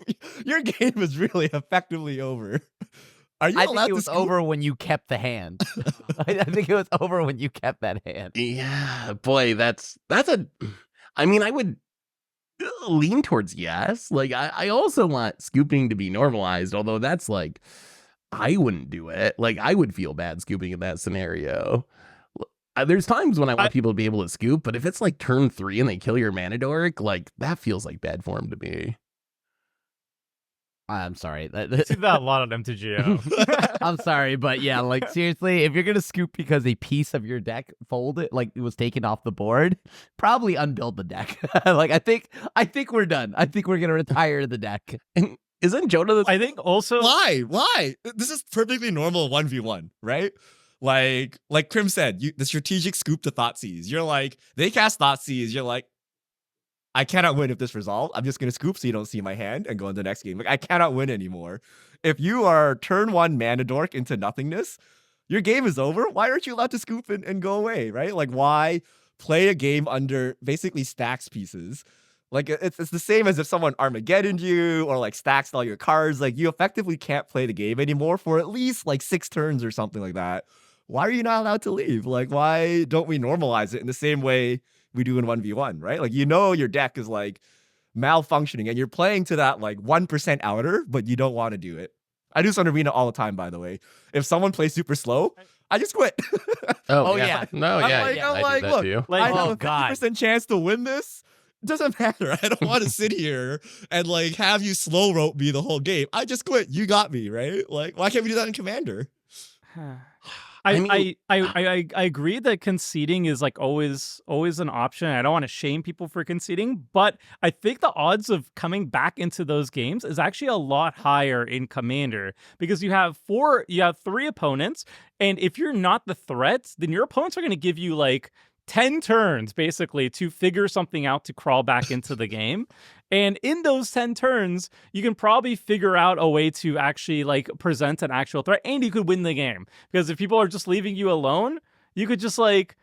is really effectively over. Are you I allowed think it to was scoop? over when you kept the hand. I think it was over when you kept that hand. Yeah, boy, that's a. I mean, I would lean towards yes. Like, I also want scooping to be normalized, although that's like, I wouldn't do it. Like, I would feel bad scooping in that scenario. There's times when I want people to be able to scoop, but if it's like turn 3 and they kill your Manadoric, like that feels like bad form to me. I'm sorry. I see that a lot on MTGO. I'm sorry, but yeah, like seriously, if you're gonna scoop because a piece of your deck folded, like it was taken off the board, probably unbuild the deck. Like I think we're done. I think we're gonna retire the deck. And isn't Jonah the I think also Why? This is perfectly normal 1v1, right? Like Krim said, the strategic scoop to Thoughtseize. You're like, they cast Thoughtseize, you're like, I cannot win if this resolves. I'm just gonna scoop so you don't see my hand and go into the next game. Like I cannot win anymore. If you are turn 1 mana dork into nothingness, your game is over. Why aren't you allowed to scoop and go away, right? Like why play a game under basically stacks pieces? Like it's the same as if someone Armageddoned you or like stacks all your cards. Like you effectively can't play the game anymore for at least like 6 turns or something like that. Why are you not allowed to leave? Like why don't we normalize it in the same way we do in 1v1, right? Like your deck is like malfunctioning and you're playing to that like 1% outer, but you don't want to do it. I do this on Arena all the time, by the way. If someone plays super slow, I just quit. Oh, yeah. No, I'm yeah, like, yeah, I'm I like, do that look, too. Like, I have oh, a God. 50% chance to win this. It doesn't matter. I don't want to sit here and like have you slow rope me the whole game. I just quit. You got me, right? Like, why can't we do that in Commander? I agree that conceding is like always an option. I don't want to shame people for conceding, but I think the odds of coming back into those games is actually a lot higher in Commander because you have 3 opponents, and if you're not the threat, then your opponents are going to give you like 10 turns basically to figure something out to crawl back into the game. And in those 10 turns, you can probably figure out a way to actually like present an actual threat, and you could win the game. Because if people are just leaving you alone, you could just like,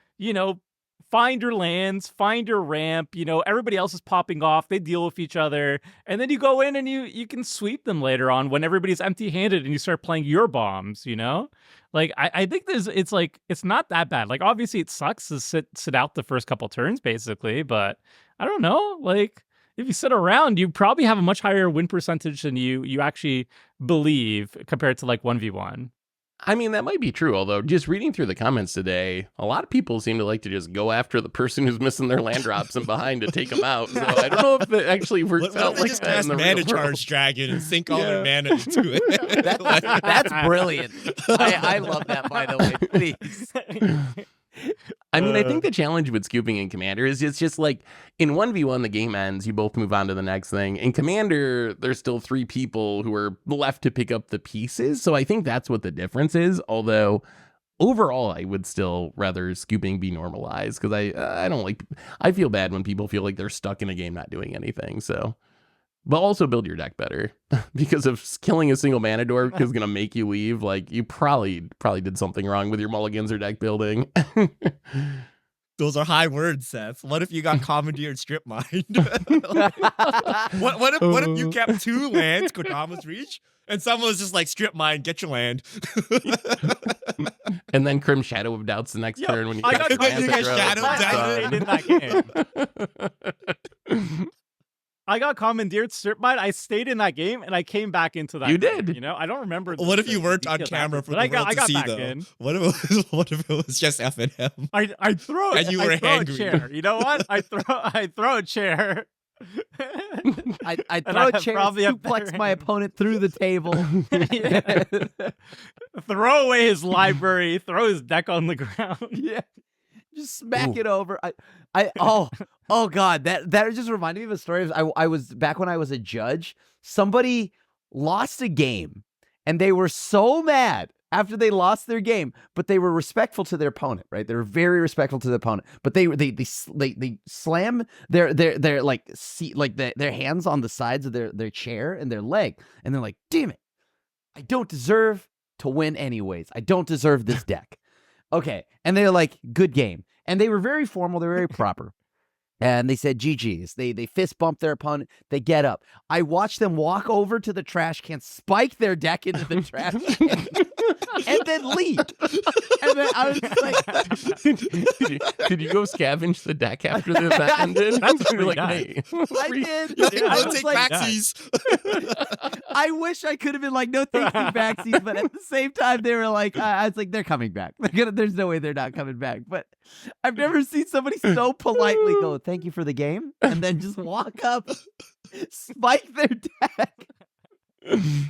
find your lands, find your ramp, everybody else is popping off, they deal with each other, and then you go in and you can sweep them later on when everybody's empty-handed and you start playing your bombs, Like I think it's not that bad. Like obviously it sucks to sit out the first couple turns basically, but I don't know. Like if you sit around, you probably have a much higher win percentage than you actually believe compared to like 1v1. I mean, that might be true, although just reading through the comments today, a lot of people seem to like to just go after the person who's missing their land drops and behind to take them out. So I don't know if it actually works out like just that cast in the Mana real world. Charge Dragon and sink all their mana into it. That's brilliant. I love that, by the way. Please. I mean, I think the challenge with scooping in Commander is it's just like in 1v1, the game ends, you both move on to the next thing. In Commander, there's still 3 people who are left to pick up the pieces. So I think that's what the difference is. Although overall, I would still rather scooping be normalized because I feel bad when people feel like they're stuck in a game not doing anything. So, but also build your deck better because if killing a single mana dork is going to make you leave, like you probably did something wrong with your mulligans or deck building. Those are high words, Seth. What if you got commandeered strip mine? what if you kept 2 lands, Kodama's Reach, and someone was just like strip mine, get your land. And then Crim Shadow of Doubts the next turn when you I cast got your you Mantic get Grove. Shadow in that game. I got commandeered strip mine. I stayed in that game and I came back into that. You game, did. I don't remember. What if you weren't on details camera after, for but the world I to got see, back though? in. What if it was just F and M? I throw And you were I throw angry. a chair. You know what? I throw a chair. I And throw a have chair, probably a suplex better my hand. opponent through the table. Throw away his library. Throw his deck on the ground. Yeah. Just smack it over. Oh God, that just reminded me of a story. I was back when I was a judge. Somebody lost a game, and they were so mad after they lost their game, but they were respectful to their opponent, right? They were very respectful to the opponent, but they slam their like seat, like their hands on the sides of their chair and their leg, and they're like, "Damn it, I don't deserve to win anyways. I don't deserve this deck." Okay. And they're like, good game. And they were very formal. They were very proper. And they said GG's. They fist bump their opponent. They get up. I watch them walk over to the trash can, spike their deck into the trash can, and then leave. And then I was like, did you go scavenge the deck after the event ended? That's You're like, pretty hey, I did. Yeah, I I'll was take like, backsies. I wish I could have been like, no, thank you, backsies. But at the same time, they were like, I was like, they're coming back. There's no way they're not coming back. But I've never seen somebody so politely go, thank you for the game, and then just walk up, spike their deck.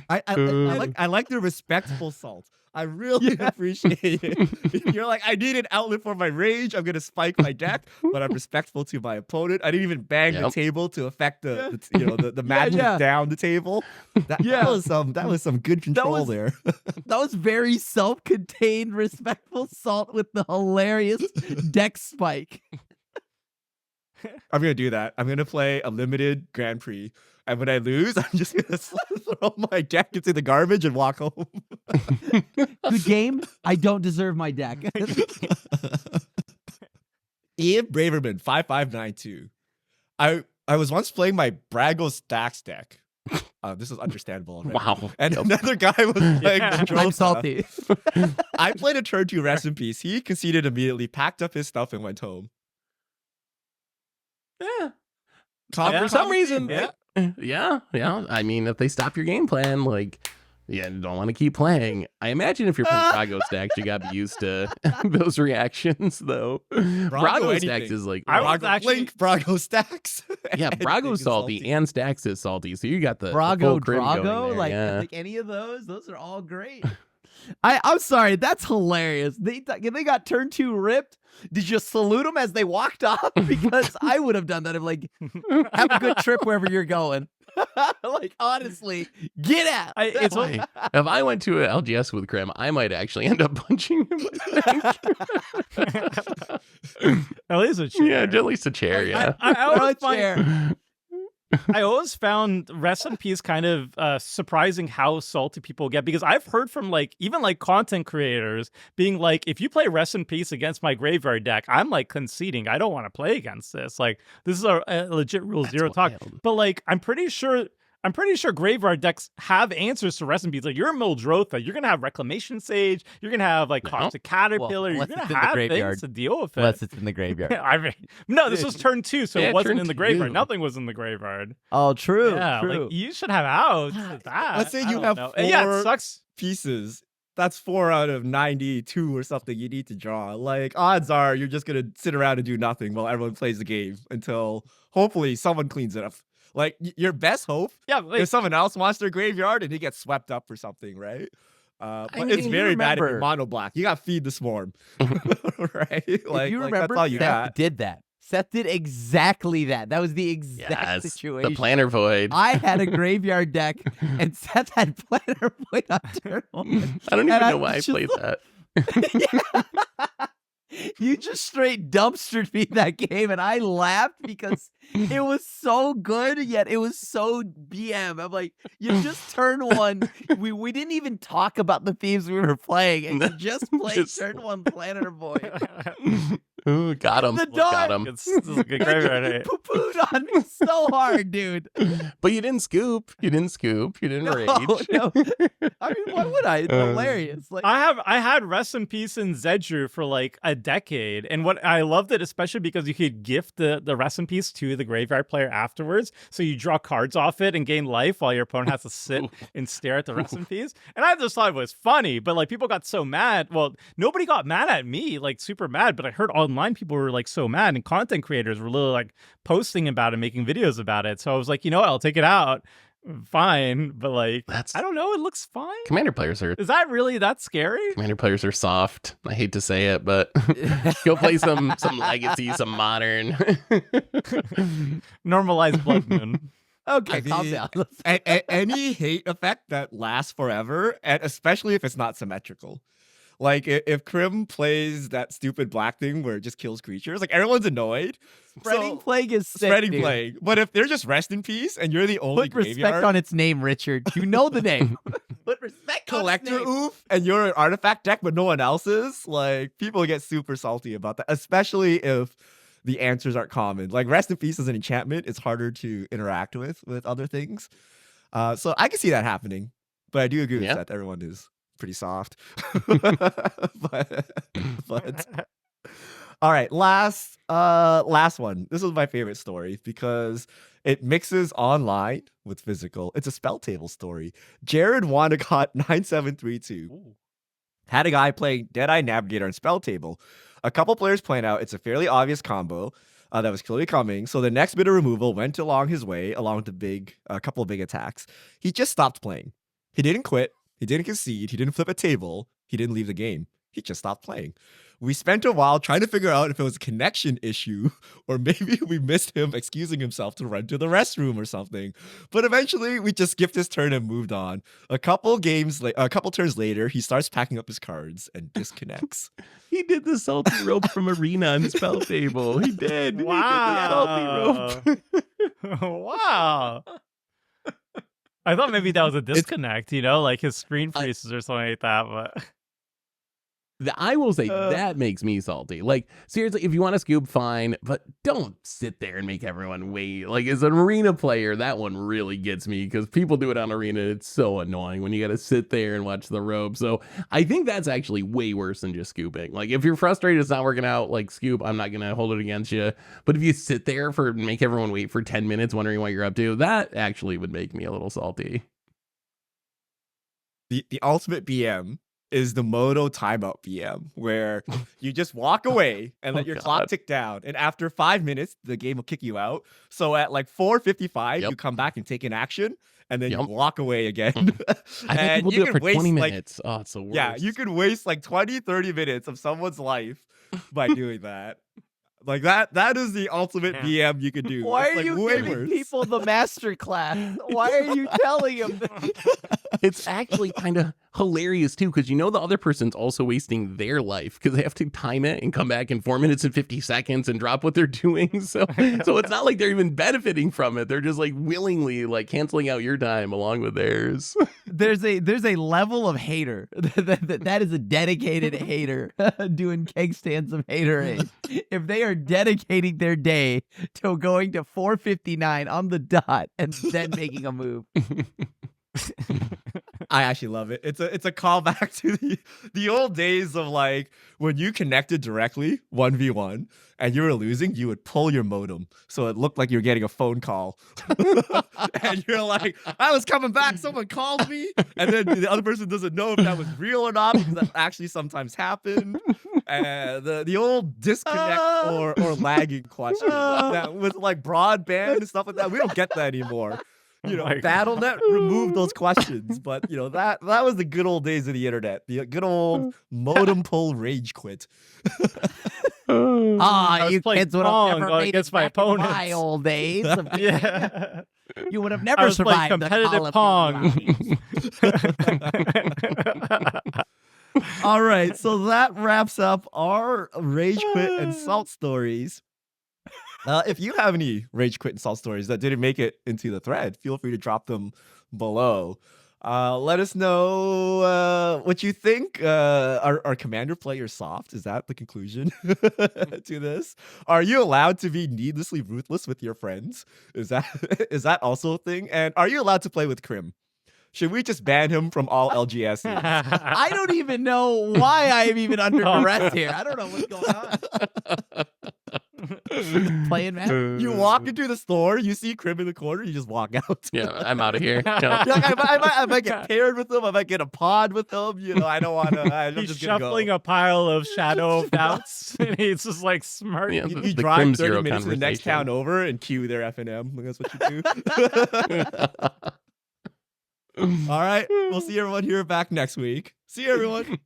I like the respectful salt. I really appreciate it. You're like, I need an outlet for my rage. I'm gonna spike my deck, but I'm respectful to my opponent. I didn't even bang the table to affect the magic down the table. That was some good control there. That was very self-contained, respectful salt with the hilarious deck spike. I'm gonna do that. I'm gonna play a limited Grand Prix. And when I lose, I'm just gonna throw my deck into the garbage and walk home. Good game. I don't deserve my deck. Ian Braverman 5592. I was once playing my Brago Stacks deck. This is understandable already. wow. And another guy was playing I'm salty. I played a turn 2 rest in peace. He conceded immediately, packed up his stuff, and went home. Yeah. Common For some theme, reason, yeah. yeah. I mean, if they stop your game plan, like, you don't want to keep playing. I imagine if you're playing Brago stacks, you got to be used to those reactions, though. Brago stacks anything. is like, I was Brago actually- Blink, Brago Stacks. yeah, Anything Brago's is salty and Stacks is salty, so you got the Brago, full crim going Drago, there, like, yeah. like any of those are all great. I'm sorry, that's hilarious. They got turn 2 ripped. Did you salute them as they walked off? Because I would have done that. I'm like, have a good trip wherever you're going. Like, honestly, get out. It's Boy, if I went to an LGS with Krim, I might actually end up punching him. at least a chair. Yeah, at least a chair, yeah. I Throw a always find- chair. I always found rest in peace kind of surprising how salty people get, because I've heard from like even like content creators being like, if you play rest in peace against my graveyard deck, I'm like conceding. I don't want to play against this. Like, this is a legit rule That's zero talk. wild. But like, I'm pretty sure graveyard decks have answers to rest in peace. Like, you're a Mildrotha, you're gonna have Reclamation Sage, you're gonna have like Caustic Caterpillar, you're unless gonna it's in the have graveyard. things to deal with it. Unless it's in the graveyard. I mean, no, this was turn 2, so Yeah, it wasn't turn in the graveyard. 2. Nothing was in the graveyard. Oh, true. Yeah, true. like you should have outs with that. Let's say I you don't have know. Yeah, it 4 sucks. pieces. That's 4 out of 92 or something you need to draw. Like, odds are you're just gonna sit around and do nothing while everyone plays the game until hopefully someone cleans it up. Like, your best hope Yeah, like, if someone else wants their graveyard and he gets swept up or something, right? But mean, it's you very bad if you're remember- mono black. You got feed the swarm, right? If you remember, that's all you Seth got. did that. Seth did exactly that. That was the exact Yes, situation. the planner void. I had a graveyard deck, and Seth had planner void on turn 1. I don't even and I know why I just played that. You just straight dumpstered me that game, and I laughed because it was so good, yet it was so BM. I'm like, you just turn 1. We didn't even talk about the themes we were playing, and you just played Just- turn 1 Planner Void. Ooh, got him. The Got dog- him. this is a good graveyard. You Hey. poo-pooed on me so hard, dude. But you didn't scoop. You didn't scoop. You didn't rage. No. I mean, why would I? It's hilarious. Like, I had rest in peace in Zedru for like a decade, and what I loved it especially because you could gift the rest in peace to the graveyard player afterwards, so you draw cards off it and gain life while your opponent has to sit and stare at the rest in peace. And I just thought it was funny, but like people got so mad. Well, nobody got mad at me, like super mad, but I heard online people were like so mad, and content creators were really like posting about it, making videos about it. So I was like, you know what, I'll take it out. Fine, but like That's I don't know, it looks fine. Commander players are That scary? Commander players are soft. I hate to say it, but go play some legacy, some modern. Normalized Blood Moon. okay, I calm mean, down. Any hate effect that lasts forever, and especially if it's not symmetrical. Like, if Krim plays that stupid black thing where it just kills creatures, like, everyone's annoyed. Spreading So- Plague is sick, Spreading dude. plague. But if they're just rest in peace and you're the only Put respect graveyard on its name, Richard. You know the name. Put respect on collector its name. oof and you're an artifact deck but no one else is, like, people get super salty about that, especially if the answers aren't common. Like Rest in Peace as an enchantment, it's harder to interact with other things. So I can see that happening, but I do agree with Yeah. that everyone is pretty soft. but all right, last one. This was my favorite story because it mixes online with physical. It's a spell table story. Jared Wannacott 9732 had a guy playing Deadeye Navigator on spell table. A couple players point out it's a fairly obvious combo that was clearly coming. So the next bit of removal went along his way, along with a couple of big attacks. He just stopped playing. He didn't quit. He didn't concede. He didn't flip a table. He didn't leave the game. He just stopped playing. We spent a while trying to figure out if it was a connection issue or maybe we missed him excusing himself to run to the restroom or something. But eventually we just skipped his turn and moved on. A couple turns later, he starts packing up his cards and disconnects. He did the salty rope from Arena on spell table. He did. Wow. He did the salty rope. Wow. I thought maybe that was a disconnect, like his screen freezes or something like that, but I will say that makes me salty. Like, seriously, if you want to scoop, fine, but don't sit there and make everyone wait. Like, as an Arena player, that one really gets me because people do it on Arena. It's so annoying when you got to sit there and watch the rope. So I think that's actually way worse than just scooping. Like, if you're frustrated, it's not working out, like, scoop, I'm not going to hold it against you. But if you sit there make everyone wait for 10 minutes wondering what you're up to, that actually would make me a little salty. The ultimate BM is the Moto timeout BM, where you just walk away and let your clock tick down. And after 5 minutes, the game will kick you out. So at like 4:55, you come back and take an action, and then you walk away again. I think people do it for 20 minutes. Oh, it's the worst. Yeah, you could waste like 20, 30 minutes of someone's life by doing that. Like that is the ultimate BM you could do. Why It's are you way giving worse. people the master class? Why are you telling them that? It's actually kind of hilarious too, because the other person's also wasting their life because they have to time it and come back in 4 minutes and 50 seconds and drop what they're doing. So it's not like they're even benefiting from it. They're just like willingly like canceling out your time along with theirs. There's a level of hater that is a dedicated hater doing keg stands of haterade. If they are dedicating their day to going to 4:59 on the dot and then making a move. I actually love it. It's a callback to the old days of like when you connected directly 1v1 and you were losing, you would pull your modem so it looked like you were getting a phone call. And you're like, I was coming back, someone called me, and then the other person doesn't know if that was real or not because that actually sometimes happened. And the old disconnect or lagging question that with like broadband and stuff like that, we don't get that anymore. BattleNet removed those questions, but that was the good old days of the internet. The good old modem pull rage quit. You kids would have never made it against my back in opponents. my old days. Yeah. You would have I never was playing survived the Call competitive of Duty. Pong. All right, so that wraps up our rage quit and salt stories. If you have any rage quit and salt stories that didn't make it into the thread, feel free to drop them below. Let us know what you think. Are commander players soft? Is that the conclusion to this? Are you allowed to be needlessly ruthless with your friends? Is that also a thing? And are you allowed to play with Krim? Should we just ban him from all LGS? I don't even know why I am even under duress here. I don't know what's going on. Playing man. You walk into the store, you see Krim in the corner, you just walk out. Yeah, I'm out of here. You're like, I might get paired with him. I might get a pod with him. I don't want to. He's shuffling a pile of shadow of doubts, and he's just like smirking. Yeah, You the drive Krim 30 Zero minutes to the next conversation. town over and queue their FNM. That's what you do. All right. We'll see everyone here back next week. See you, everyone.